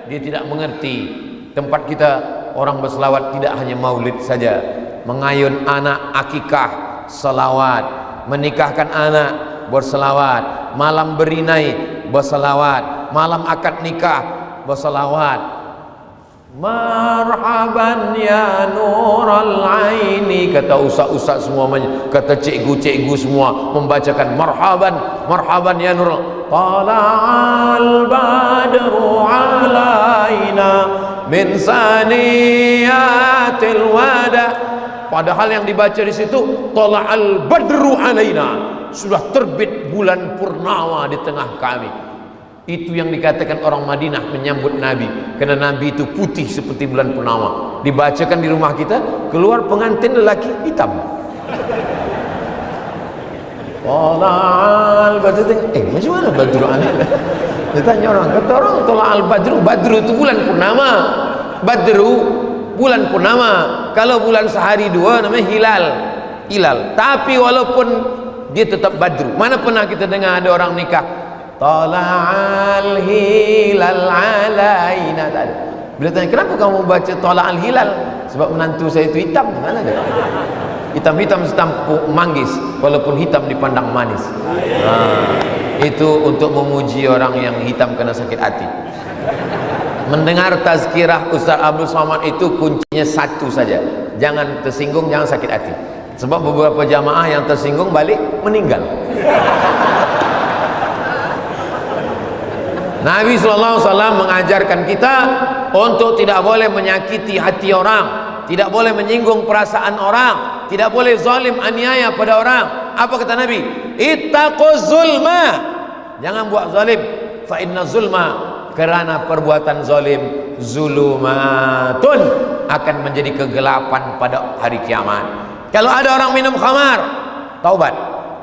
Dia tidak mengerti. Tempat kita orang berselawat tidak hanya Maulid saja. Mengayun anak akikah, selawat. Menikahkan anak, berselawat. Malam berinai, berselawat. Malam akad nikah, berselawat. Marhaban ya nural aini, kata ustaz-ustaz semuanya, kata cikgu-cikgu semua membacakan marhaban, marhaban ya nurul. Tala'al badru alaina min saniyatil wada. Padahal yang dibaca di situ tala'al badru alaina, sudah terbit bulan purnama di tengah kami. Itu yang dikatakan orang Madinah menyambut Nabi, karena Nabi itu putih seperti bulan purnama. Dibacakan di rumah kita, keluar pengantin lelaki hitam. Tola'al badru, macam mana badru aneh? Dia tanya orang, kata orang tola'al badru, badru itu bulan purnama. Badru bulan purnama. Kalau bulan sehari 2 namanya hilal. Hilal. Tapi walaupun dia tetap badru. Mana pernah kita dengar ada orang nikah Tala'al hilal alaina. Bila tanya, kenapa kamu baca Tala'al hilal? Sebab menantu saya itu hitam. Mana dia? Hitam-hitam setampuk manggis, walaupun hitam dipandang manis. Itu untuk memuji orang yang hitam kena sakit hati. Mendengar tazkirah Ustaz Abdul Somad itu kuncinya 1 saja, jangan tersinggung, jangan sakit hati. Sebab beberapa jamaah yang tersinggung balik meninggal. Nabi SAW mengajarkan kita untuk tidak boleh menyakiti hati orang, tidak boleh menyinggung perasaan orang, tidak boleh zalim aniaya pada orang. Apa kata Nabi? Ittaquz zulma, jangan buat zalim. Fa inna zulma, kerana perbuatan zalim, zulumatun, akan menjadi kegelapan pada hari kiamat. Kalau ada orang minum khamar, taubat,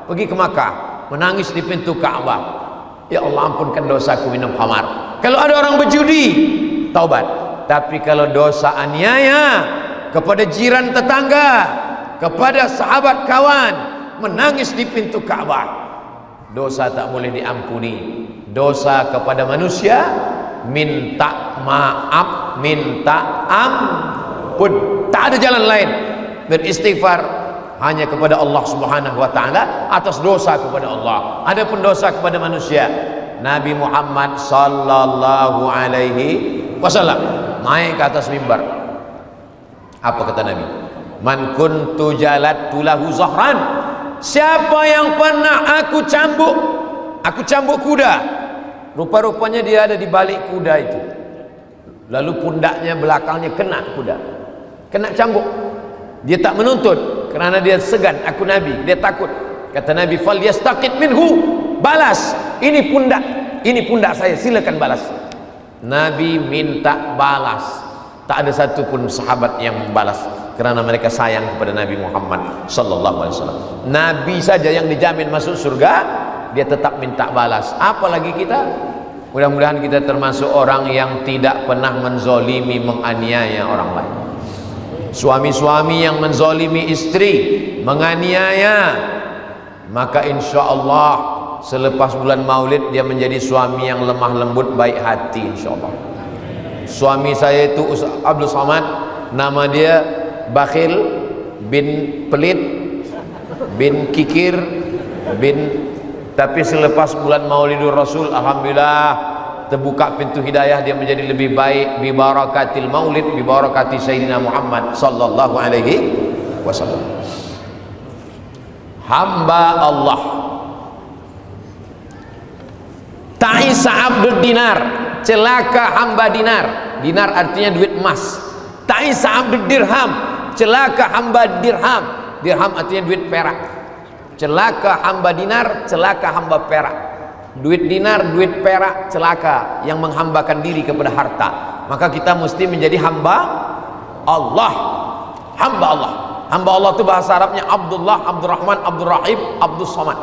pergi ke Makkah, menangis di pintu Ka'bah, ya Allah ampunkan dosaku minum khamar. Kalau ada orang berjudi, taubat. Tapi kalau dosa aniaya kepada jiran tetangga, kepada sahabat kawan, menangis di pintu Ka'bah, dosa tak boleh diampuni. Dosa kepada manusia, minta maaf, minta ampun, tak ada jalan lain. Beristighfar hanya kepada Allah Subhanahu wa taala atas dosa kepada Allah. Adapun dosa kepada manusia, Nabi Muhammad sallallahu alaihi wasallam naik ke atas mimbar. Apa kata Nabi? Man kuntu jalattu lahu zahran, siapa yang pernah aku cambuk kuda, Rupa-rupanya dia ada di balik kuda itu. Lalu pundaknya belakangnya kena kuda, kena cambuk. Dia tak menuntut kerana dia segan, aku Nabi, dia takut. Kata Nabi, fal yastaqid minhu, balas. Ini pundak saya, silakan balas. Nabi minta balas. Tak ada satu pun sahabat yang membalas kerana mereka sayang kepada Nabi Muhammad sallallahu alaihi wasallam. Nabi saja yang dijamin masuk surga, dia tetap minta balas. Apalagi kita? Mudah-mudahan kita termasuk orang yang tidak pernah menzolimi, menganiaya orang lain. Suami-suami yang menzolimi istri, menganiaya, maka insya Allah selepas bulan Maulid dia menjadi suami yang lemah lembut, baik hati insya Allah. Suami saya itu Abdul Somad, nama dia bakhil bin pelit bin kikir bin, tapi selepas bulan Maulidur Rasul, alhamdulillah terbuka pintu hidayah, dia menjadi lebih baik. Bi barakatil maulid, bi barakati Sayyidina Muhammad sallallahu alaihi wasallam. Hamba Allah. Ta'isa abdud dinar, celaka hamba dinar. Dinar artinya duit emas. Ta'isa abdud dirham, celaka hamba dirham. Dirham artinya duit perak. Celaka hamba dinar, celaka hamba perak. Duit dinar, duit perak, celaka yang menghambakan diri kepada harta. Maka kita mesti menjadi hamba Allah. Hamba Allah. Hamba Allah itu bahasa Arabnya Abdullah, Abdurrahman, Abdurrahim, Abdus Somad.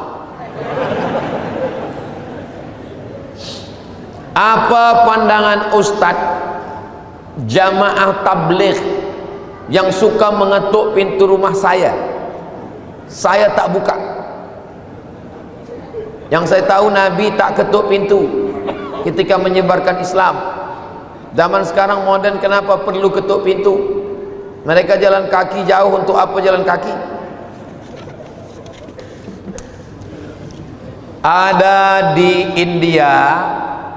Apa pandangan Ustadz jamaah tabligh yang suka mengetuk pintu rumah saya? Saya tak buka. Yang saya tahu Nabi tak ketuk pintu ketika menyebarkan Islam. Zaman sekarang modern, kenapa perlu ketuk pintu? Mereka jalan kaki jauh, untuk apa jalan kaki? Ada di India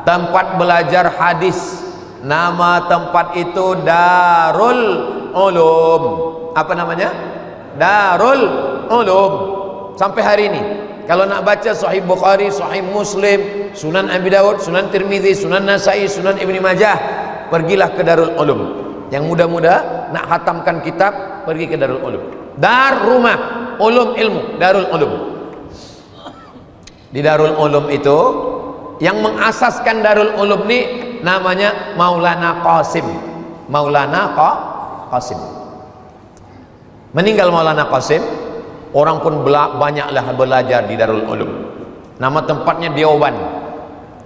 tempat belajar hadis, nama tempat itu Darul Ulum. Apa namanya? Darul Ulum. Sampai hari ini kalau nak baca Sahih Bukhari, Sahih Muslim, Sunan Abi Dawud, Sunan Tirmidzi, Sunan Nasai, Sunan Ibni Majah, pergilah ke Darul Ulum. Yang muda-muda nak khatamkan kitab, pergi ke Darul Ulum. Dar rumah, ulum ilmu, Darul Ulum. Di Darul Ulum itu yang mengasaskan Darul Ulum ni namanya Maulana Qasim. Maulana Qasim. Meninggal Maulana Qasim, orang pun banyaklah belajar di Darul Ulum. Nama tempatnya Deoban.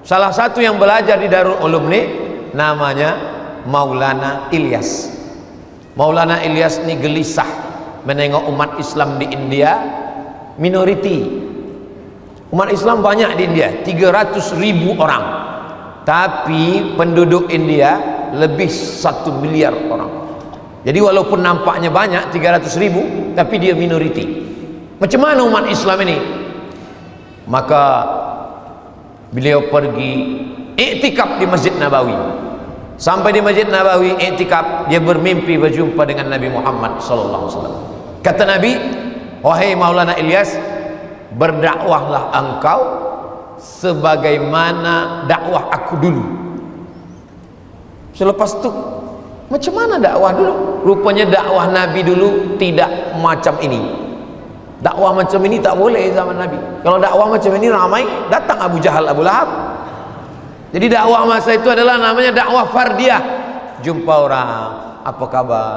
Salah satu yang belajar di Darul Ulum ni namanya Maulana Ilyas. Maulana Ilyas ni gelisah menengok umat Islam di India minoriti. Umat Islam banyak di India, 300.000 orang. Tapi penduduk India lebih 1 miliar orang. Jadi walaupun nampaknya banyak 300.000, tapi dia minoriti. Macam mana umat Islam ini? Maka beliau pergi iktikaf di Masjid Nabawi. Sampai di Masjid Nabawi iktikaf, dia bermimpi berjumpa dengan Nabi Muhammad sallallahu alaihi wasallam. Kata Nabi, wahai Maulana Ilyas, berdakwahlah engkau sebagaimana dakwah aku dulu. Selepas itu, macam mana dakwah dulu? Rupanya dakwah Nabi dulu tidak macam ini. Dakwah macam ini tak boleh zaman Nabi. Kalau dakwah macam ini ramai, datang Abu Jahal, Abu Lahab. Jadi dakwah masa itu adalah namanya dakwah fardiyah. Jumpa orang, apa kabar?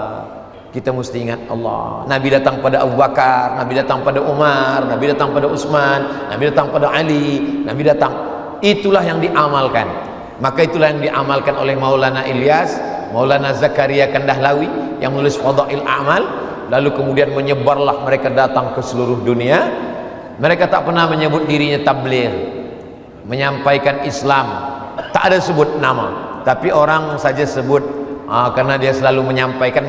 Kita mesti ingat Allah. Nabi datang pada Abu Bakar, Nabi datang pada Umar, Nabi datang pada Utsman, Nabi datang pada Ali, Nabi datang. Itulah yang diamalkan. Maka itulah yang diamalkan oleh Maulana Ilyas, Maulana Zakaria Kandahlawi yang menulis Fadail A'mal. Lalu kemudian menyebarlah, mereka datang ke seluruh dunia. Mereka tak pernah menyebut dirinya tabligh, menyampaikan Islam. Tak ada sebut nama, tapi orang saja sebut karena dia selalu menyampaikan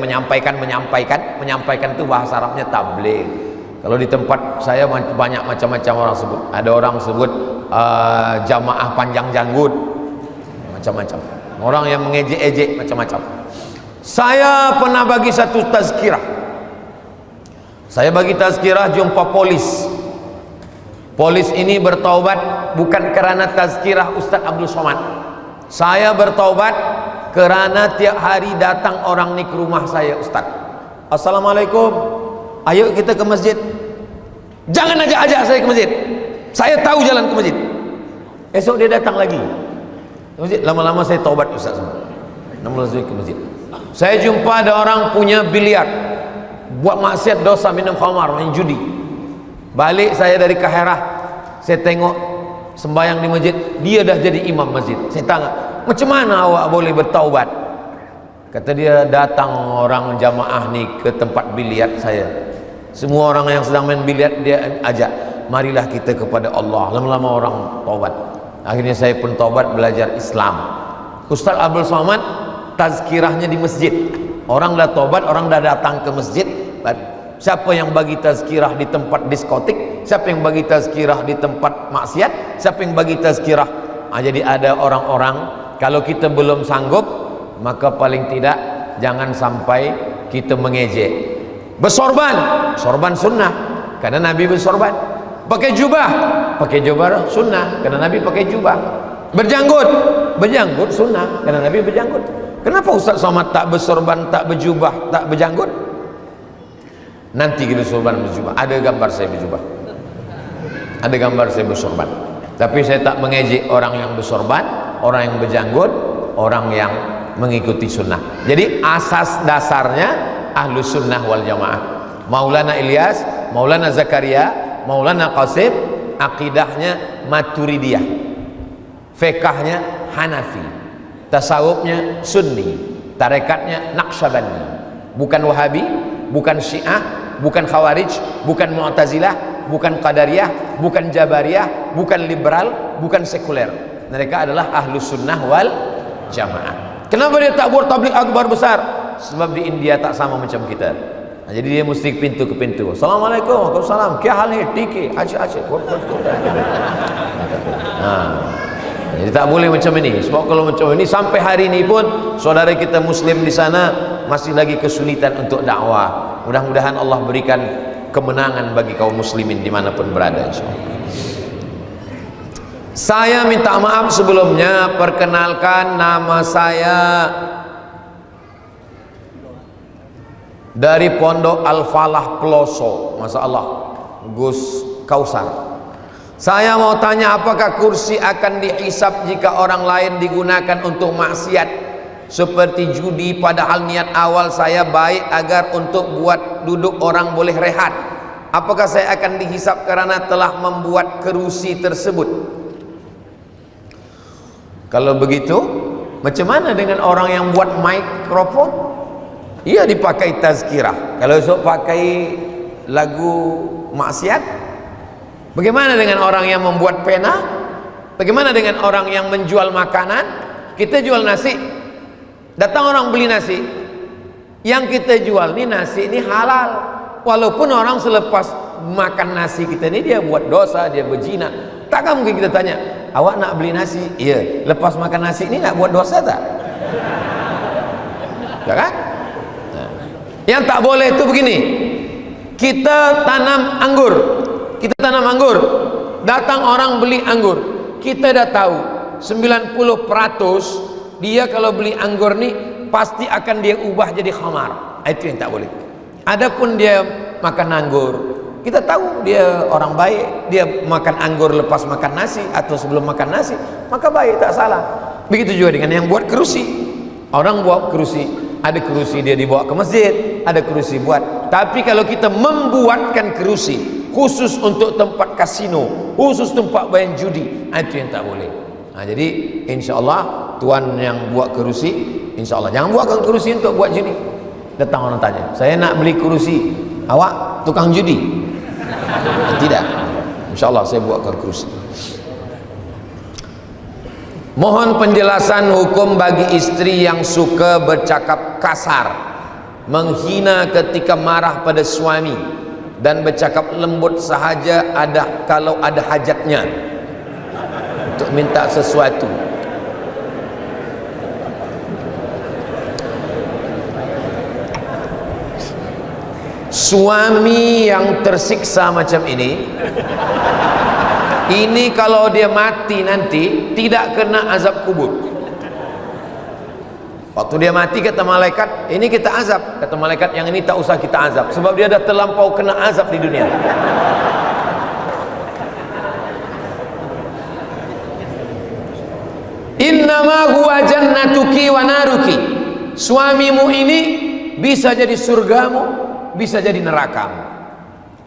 itu bahasa Arabnya tabligh. Kalau di tempat saya banyak macam-macam orang sebut. Ada orang sebut jamaah panjang janggut, macam-macam. Orang yang mengejek-ejek macam-macam. Saya pernah bagi satu tazkirah. Saya bagi tazkirah jumpa polis. Polis ini bertaubat bukan karena tazkirah Ustaz Abdul Somad. Saya bertaubat kerana tiap hari datang orang ni ke rumah saya, Ustaz. Assalamualaikum, ayo kita ke masjid. Jangan ajak-ajak saya ke masjid, saya tahu jalan ke masjid. Esok dia datang lagi ke masjid. Lama-lama saya taubat, Ustaz. Lama-lama saya ke masjid. Saya jumpa ada orang punya biliar, buat maksiat dosa, minum khamar, main judi. Balik saya dari Kaherah, saya tengok sembahyang di masjid, dia dah jadi imam masjid. Saya tanya, macam mana awak boleh bertaubat? Kata dia, datang orang jamaah ni ke tempat biliar saya. Semua orang yang sedang main biliar dia ajak, marilah kita kepada Allah. Lama-lama orang taubat. Akhirnya saya pun taubat, belajar Islam. Ustaz Abdul Somad tazkirahnya di masjid. Orang dah taubat, orang dah datang ke masjid. Siapa yang bagi tazkirah di tempat diskotik? Siapa yang bagi tazkirah di tempat maksiat? Siapa yang bagi tazkirah? Jadi ada orang-orang, kalau kita belum sanggup, maka paling tidak jangan sampai kita mengejek. Bersorban, sorban sunnah, karena Nabi bersorban. Pakai jubah sunnah, karena Nabi pakai jubah. Berjanggut sunnah, karena Nabi berjanggut. Kenapa Ustaz Somad tak bersorban, tak berjubah, tak berjanggut? Nanti kita sorban berjubah, ada gambar saya berjubah, ada gambar saya bersorban. Tapi saya tak mengejek orang yang bersorban, orang yang berjanggut, orang yang mengikuti sunnah. Jadi asas dasarnya Ahlus Sunnah wal Jamaah. Maulana Ilyas, Maulana Zakaria, Maulana Qasim, akidahnya Maturidiyah, fiqahnya Hanafi, tasawufnya Sunni, tarekatnya Naqsyabandi. Bukan Wahabi, bukan Syiah, bukan Khawarij, bukan Mu'tazilah, bukan Qadariyah, bukan Jabariyah, bukan liberal, bukan sekuler. Mereka adalah Ahlus Sunnah wal Jamaah. Kenapa dia tak buat tabligh akbar besar? Sebab di India tak sama macam kita. Jadi dia mesti pintu ke pintu. Assalamualaikum, waalaikumsalam, kya hal hai, ठीक है, अच्छा. Jadi tak boleh macam ini. Sebab kalau macam ini sampai hari ini pun saudara kita Muslim di sana masih lagi kesulitan untuk dakwah. Mudah-mudahan Allah berikan kemenangan bagi kaum muslimin dimanapun berada, insyaallah. Saya minta maaf sebelumnya, perkenalkan nama saya dari Pondok Al-Falah Peloso. Masyaallah, Gus Kausar. Saya mau tanya, apakah kursi akan dihisap jika orang lain digunakan untuk maksiat seperti judi, padahal niat awal saya baik agar untuk buat duduk orang boleh rehat? Apakah saya akan dihisap karena telah membuat kerusi tersebut? Kalau begitu, macam mana dengan orang yang buat mikrofon? Ia dipakai tazkirah. Kalau esok pakai lagu maksiat, bagaimana dengan orang yang membuat pena? Bagaimana dengan orang yang menjual makanan? Kita jual nasi, datang orang beli nasi, yang kita jual ni nasi ni halal. Walaupun orang selepas makan nasi kita ni dia buat dosa, dia berzina, takkan mungkin kita tanya, awak nak beli nasi? Iya. Lepas makan nasi ni nak buat dosa tak? Tak kan? Yang tak boleh itu begini, kita tanam anggur, datang orang beli anggur, kita dah tahu 90% dia kalau beli anggur ni pasti akan dia ubah jadi khamar. Itu yang tak boleh. Adapun dia makan anggur, kita tahu dia orang baik, dia makan anggur lepas makan nasi atau sebelum makan nasi, maka baik, tak salah. Begitu juga dengan yang buat kerusi. Orang buat kerusi, ada kerusi dia dibawa ke masjid, ada kerusi buat. Tapi kalau kita membuatkan kerusi khusus untuk tempat kasino, khusus tempat main judi, itu yang tak boleh. Jadi insyaAllah tuan yang buat kerusi, insyaAllah jangan buatkan kerusi untuk buat judi. Datang orang tanya, saya nak beli kerusi, awak tukang judi? Tidak, insyaAllah saya buatkan kerusi. Mohon penjelasan hukum bagi istri yang suka bercakap kasar, menghina ketika marah pada suami, dan bercakap lembut sahaja kalau ada hajatnya untuk minta sesuatu. Suami yang tersiksa macam ini Ini kalau dia mati nanti tidak kena azab kubur. Waktu dia mati kata malaikat, ini kita azab. Kata malaikat, yang ini tak usah kita azab, sebab dia dah terlampau kena azab di dunia. Innama huwa jannatuki wa naruki. Suamimu ini bisa jadi surgamu, bisa jadi nerakamu.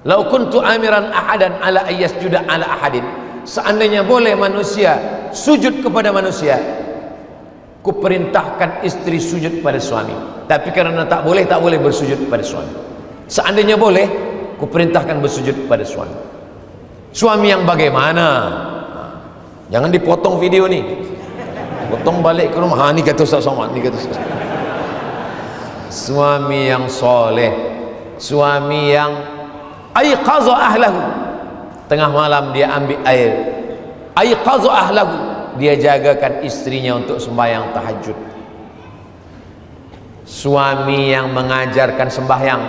Lau kuntu amiran ahadan ala ayyasjuda ala ahadin. Seandainya boleh manusia sujud kepada manusia, kuperintahkan istri sujud pada suami. Tapi karena tak boleh bersujud pada suami. Seandainya boleh, kuperintahkan bersujud pada suami. Suami yang bagaimana? Jangan dipotong video nih, potong balik ke rumah. Ni kata Ustaz Somad, ni kata Ustaz. Suami yang soleh, suami yang aiqaza ahlahu, tengah malam dia ambil air, aiqaza ahlahu, dia jagakan istrinya untuk sembahyang tahajud. Suami yang mengajarkan sembahyang.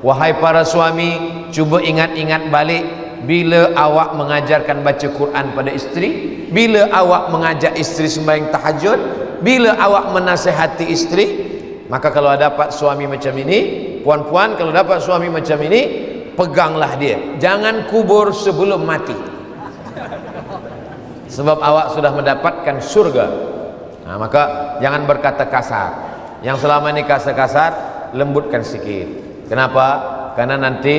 Wahai para suami, cuba ingat-ingat balik, bila awak mengajarkan baca Quran pada isteri, bila awak mengajak isteri sembahyang tahajud, bila awak menasihati isteri. Maka kalau dapat suami macam ini, puan-puan, kalau dapat suami macam ini, peganglah dia, jangan kubur sebelum mati, sebab awak sudah mendapatkan surga. Nah, maka jangan berkata kasar. Yang selama ini kasar-kasar, lembutkan sikit. Kenapa? Karena nanti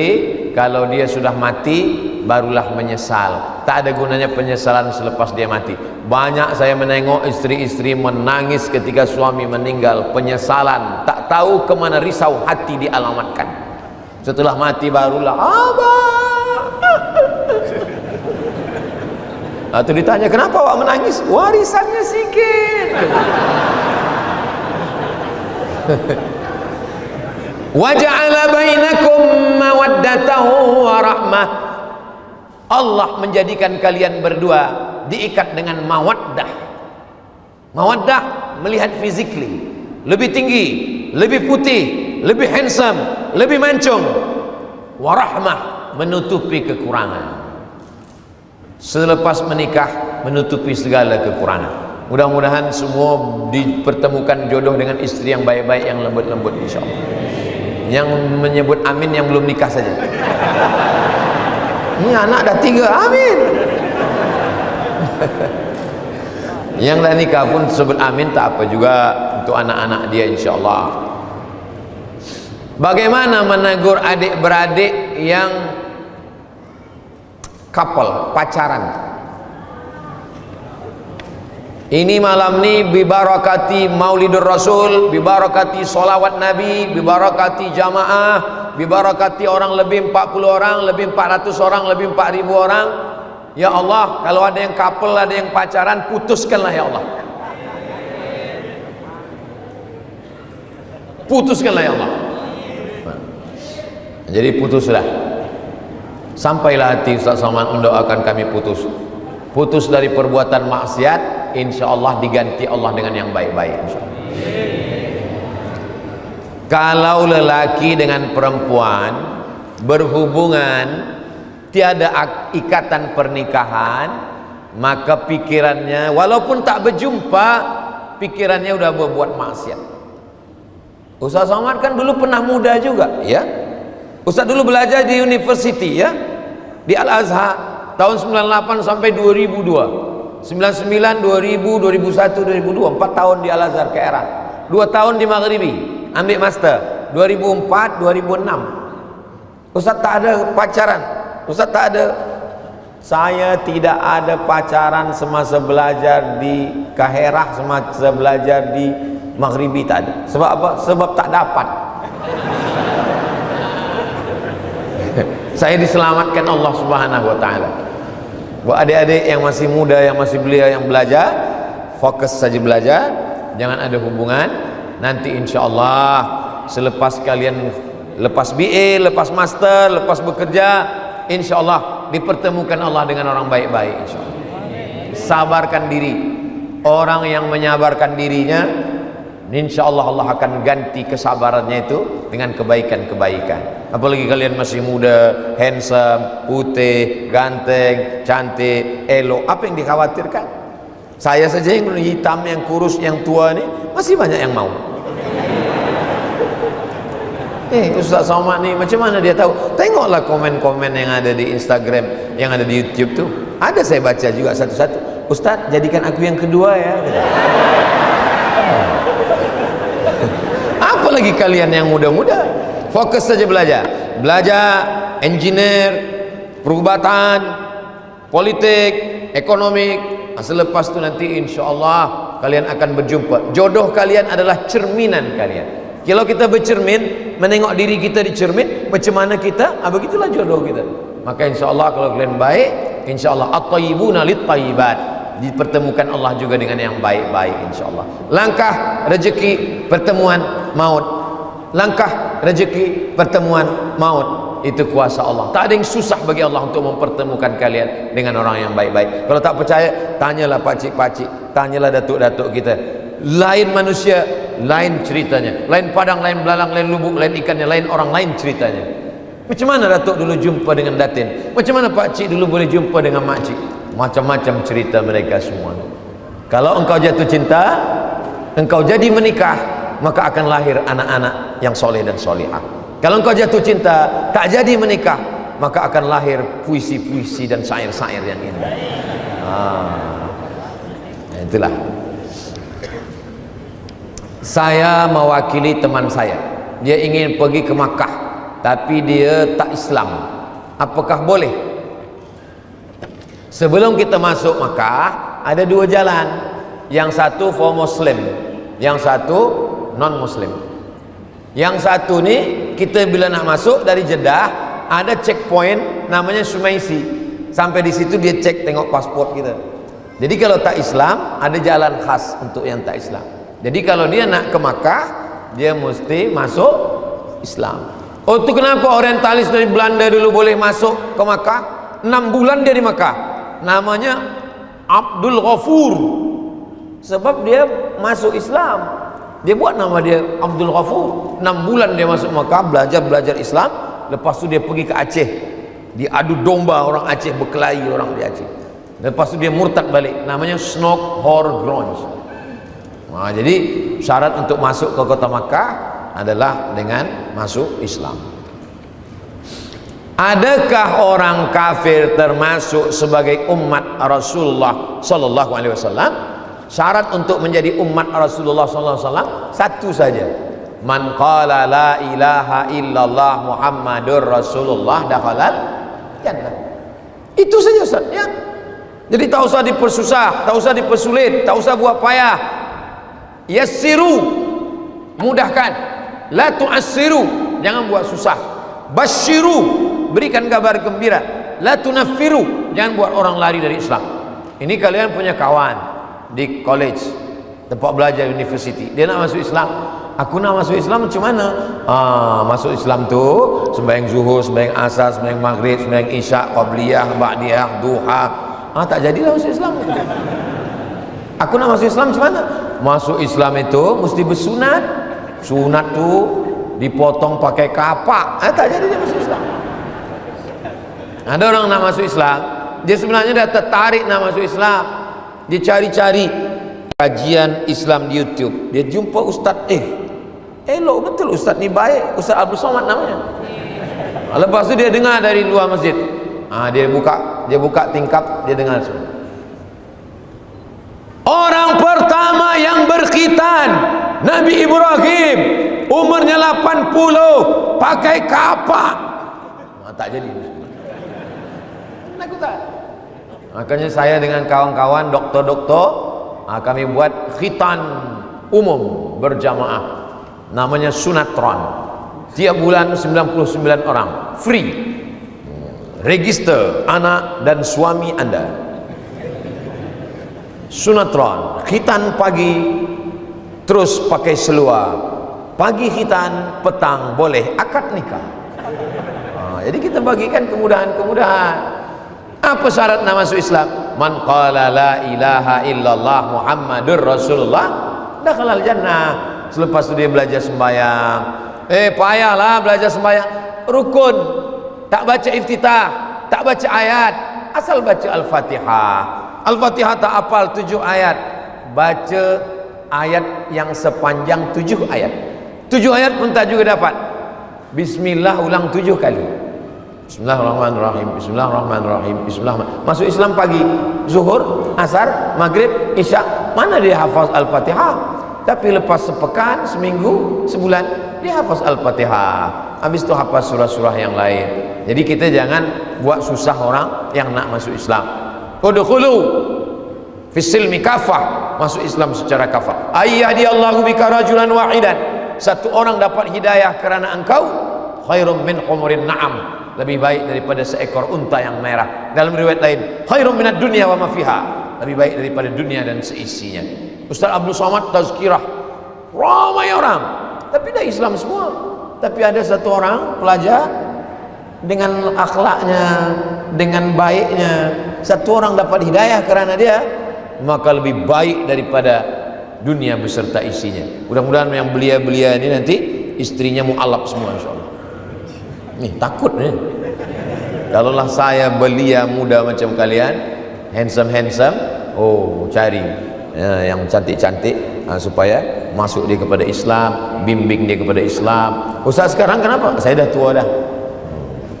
kalau dia sudah mati, barulah menyesal. Tak ada gunanya penyesalan selepas dia mati. Banyak saya menengok istri-istri menangis ketika suami meninggal, penyesalan, tak tahu kemana risau hati dialamatkan. Setelah mati barulah abang. Atau ditanya, kenapa awak menangis? Warisannya sikit. Wa ja'ala bainakum mawaddatahu wa rahmah. Allah menjadikan kalian berdua diikat dengan mawaddah. Mawaddah melihat physically, lebih tinggi, lebih putih, lebih handsome, lebih mancung. Warahmah, menutupi kekurangan. Selepas menikah, menutupi segala kekurangan. Mudah-mudahan semua dipertemukan jodoh dengan istri yang baik-baik, yang lembut-lembut, insyaAllah. Yang menyebut amin yang belum nikah saja. Ini anak dah 3, amin. Yang dah nikah pun sebut amin, tak apa juga untuk anak-anak dia, insyaAllah. Bagaimana menegur adik-beradik yang couple, pacaran? Ini malam ni bibarakati Maulidur Rasul, bibarakati solawat Nabi, bibarakati jamaah, bibarakati orang lebih 40 orang, lebih 400 orang, lebih 4000 orang. Ya Allah, kalau ada yang couple, ada yang pacaran, putuskanlah ya Allah. Putuskanlah ya Allah. Jadi putuslah. Sampailah hati Ustaz Somad mendoakan kami putus. Putus dari perbuatan maksiat, insyaAllah diganti Allah dengan yang baik-baik, insyaAllah. Kalau lelaki dengan perempuan berhubungan, tiada ikatan pernikahan, maka pikirannya walaupun tak berjumpa, pikirannya udah berbuat maksiat. Ustaz Somad kan dulu pernah muda juga, ya. Ustaz dulu belajar di university, ya, di Al-Azhar tahun 98 sampai 2002. 99, 2000, 2001, 2002, 4 tahun di Al-Azhar KRA, 2 tahun di Maghribi ambil master, 2004, 2006. Ustaz tak ada pacaran, Ustaz tak ada. Saya tidak ada pacaran semasa belajar di Kaherah, semasa belajar di Maghribi, tak ada. Sebab apa? Sebab tak dapat. Saya diselamatkan Allah Subhanahu wa taala. Buat adik-adik yang masih muda, yang masih belia, yang belajar, fokus saja belajar, jangan ada hubungan. Nanti insyaAllah selepas kalian lepas BA, lepas master, lepas bekerja, insyaAllah dipertemukan Allah dengan orang baik-baik, insyaAllah. Sabarkan diri. Orang yang menyabarkan dirinya, insyaAllah Allah akan ganti kesabarannya itu dengan kebaikan-kebaikan. Apalagi kalian masih muda, handsome, putih, ganteng, cantik, elok. Apa yang dikhawatirkan? Saya saja yang hitam, yang kurus, yang tua ini masih banyak yang mau. Ustaz Somad nih macam mana dia tahu? Tengoklah komen-komen yang ada di Instagram, yang ada di YouTube tuh. Ada saya baca juga satu-satu. Ustaz, jadikan aku yang kedua ya. Apalagi kalian yang muda-muda, fokus saja belajar. Belajar engineer, perubatan, politik, ekonomi. Selepas itu nanti insya Allah kalian akan berjumpa. Jodoh kalian adalah cerminan kalian. Kalau kita bercermin, menengok diri kita di cermin, macam mana kita, begitulah jodoh kita. Maka insya Allah kalau kalian baik, insya Allah at-tayyibuna lit-tayyibat, dipertemukan Allah juga dengan yang baik-baik insya Allah. Langkah rezeki pertemuan maut, langkah rezeki pertemuan maut, itu kuasa Allah. Tak ada yang susah bagi Allah untuk mempertemukan kalian dengan orang yang baik-baik. Kalau tak percaya, tanyalah pakcik-pakcik, tanyalah datuk-datuk kita. Lain manusia, lain ceritanya, lain padang, lain belalang, lain lubuk, lain ikannya, lain orang, lain ceritanya. Macam mana datuk dulu jumpa dengan datin, macam mana pakcik dulu boleh jumpa dengan makcik, macam-macam cerita mereka semua. Kalau engkau jatuh cinta, engkau jadi menikah, maka akan lahir anak-anak yang soleh dan solihah. Kalau engkau jatuh cinta, tak jadi menikah, maka akan lahir puisi-puisi dan syair-syair yang indah. Itulah. Saya mewakili teman saya, dia ingin pergi ke Makkah tapi dia tak Islam. Apakah boleh? Sebelum kita masuk Makkah ada dua jalan, yang satu for Muslim, yang satu non Muslim. Yang satu ni kita bila nak masuk dari Jeddah ada checkpoint namanya Sumaisi, sampai di situ dia cek tengok pasport kita. Jadi kalau tak Islam ada jalan khas untuk yang tak Islam. Jadi kalau dia nak ke Makkah, dia mesti masuk Islam. Oh, itu kenapa orientalis dari Belanda dulu boleh masuk ke Makkah? 6 bulan dia di Makkah. Namanya Abdul Ghafur. Sebab dia masuk Islam. Dia buat nama dia Abdul Ghafur. 6 bulan dia masuk Makkah, belajar Islam. Lepas tu dia pergi ke Aceh. Dia adu domba orang Aceh, berkelahi orang di Aceh. Lepas tu dia murtad balik. Namanya Snok Horgrons. Jadi syarat untuk masuk ke kota Makkah adalah dengan masuk Islam. Adakah orang kafir termasuk sebagai umat Rasulullah sallallahu alaihi wasallam? Syarat untuk menjadi umat Rasulullah sallallahu alaihi wasallam satu saja. Man qala la ilaha illallah Muhammadur Rasulullah dakhalal jannah. Itu saja Ustaz, ya. Jadi tak usah dipersusah, tak usah dipersulit, tak usah buat payah. Yassiru, mudahkan. La tu'assiru, jangan buat susah. Basyiru, berikan kabar gembira. La tunaffiru, jangan buat orang lari dari Islam. Ini kalian punya kawan di college, tempat belajar university, dia nak masuk Islam. Aku nak masuk Islam macam mana? Masuk Islam tu sembahyang zuhur, sembahyang asar, sembahyang maghrib, sembahyang isyak, qabliyah, ba'diyah, duha. Tak jadilah masuk Islam. Aku nak masuk Islam macam mana? Masuk Islam itu mesti bersunat. Sunat tu dipotong pakai kapak. Tak jadi dia masuk Islam. Ada orang nak masuk Islam, dia sebenarnya dah tertarik nak masuk Islam. Dia cari-cari kajian Islam di YouTube. Dia jumpa ustaz, elok betul ustaz ni, baik. Ustaz Abdul Somad namanya. Lepas tu dia dengar dari luar masjid. Dia buka tingkap, dia dengar semua. Orang pertama yang berkhitan Nabi Ibrahim, umurnya 80, pakai kapak. Tak jadi. Makanya saya dengan kawan-kawan doktor-doktor, kami buat khitan umum berjamaah, namanya sunatron. Tiap bulan 99 orang, free. Register anak dan suami Anda. Sunatron, khitan pagi, terus pakai seluar. Pagi khitan, petang boleh akad nikah. Jadi kita bagikan kemudahan-kemudahan. Apa syarat nak masuk Islam? Man qala la ilaha illallah Muhammadur Rasulullah dakhalal jannah. Selepas itu dia belajar sembahyang. Payahlah belajar sembahyang. rukun, tak baca iftitah, tak baca ayat, asal baca Al-Fatihah. Al-Fatihah tak hafal 7 ayat, baca ayat yang sepanjang 7 ayat. 7 ayat pun tak juga dapat. Bismillah ulang 7 kali. Bismillahirrahmanirrahim, Bismillahirrahmanirrahim, Bismillahirrahmanirrahim. Masuk Islam pagi, zuhur, asar, maghrib, isya, mana dia hafaz Al-Fatihah? Tapi lepas sepekan, seminggu, sebulan, dia hafaz Al-Fatihah. Habis itu hafaz surah-surah yang lain. Jadi kita jangan buat susah orang yang nak masuk Islam. Udkhulu fis silmi kafah, masuk Islam secara kafah. Ayyadiyallahu bika rajulan wahidan, satu orang dapat hidayah kerana engkau, khairum min humurin na'am, lebih baik daripada seekor unta yang merah. Dalam riwayat lain, khairum minad dunya wa ma fiha, lebih baik daripada dunia dan seisinya. Ustaz Abdul Somad tazkirah, ramai orang, tapi dah Islam semua. Tapi ada satu orang pelajar dengan akhlaknya, dengan baiknya, satu orang dapat hidayah kerana dia, maka lebih baik daripada dunia beserta isinya. Mudah-mudahan yang belia-belia ini nanti istrinya mu'alaf semua insyaAllah. Nih takut nih, kalaulah saya belia muda macam kalian, handsome, oh cari yang cantik-cantik, supaya masuk dia kepada Islam, bimbing dia kepada Islam. Ustaz sekarang kenapa? Saya dah tua dah,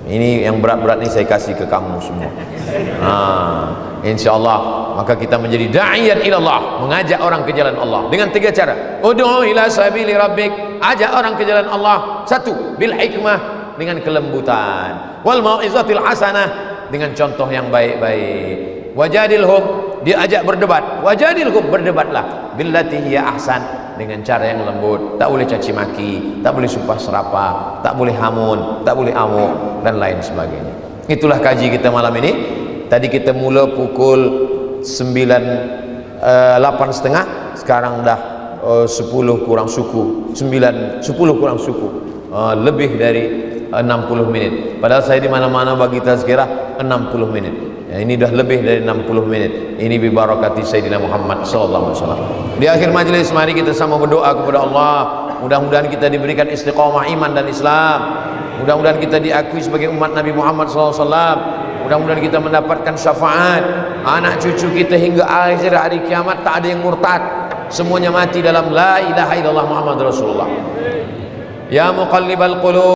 ini yang berat-berat ni saya kasih ke kamu semua. InsyaAllah maka kita menjadi da'iyan ilallah, mengajak orang ke jalan Allah dengan 3 cara. Ud'u ila sabili rabbik, ajak orang ke jalan Allah. 1, bil hikmah, dengan kelembutan, wal mau'izatil hasanah, dengan contoh yang baik-baik. Wajadilhum, diajak berdebat. Wajadilhum, berdebatlah. Billati hiya ahsan, dengan cara yang lembut. Tak boleh caci maki, tak boleh sumpah serapah, tak boleh hamun, tak boleh amuk, dan lain sebagainya. Itulah kaji kita malam ini. Tadi kita mula pukul 8.30, sekarang dah 10 kurang suku, 10 kurang suku, lebih dari 60 minit. Padahal saya di mana-mana bagi tazkirah 60 minit. Ya, ini dah lebih dari 60 menit. Ini bi barakati Sayyidina Muhammad sallallahu alaihi wasallam. Di akhir majlis mari kita sama berdoa kepada Allah. Mudah-mudahan kita diberikan istiqamah iman dan Islam. Mudah-mudahan kita diakui sebagai umat Nabi Muhammad sallallahu alaihi wasallam. Mudah-mudahan kita mendapatkan syafaat anak cucu kita hingga akhir hari kiamat, tak ada yang murtad, semuanya mati dalam la ilaha illallah Muhammad Rasulullah. Ya muqallibal qulub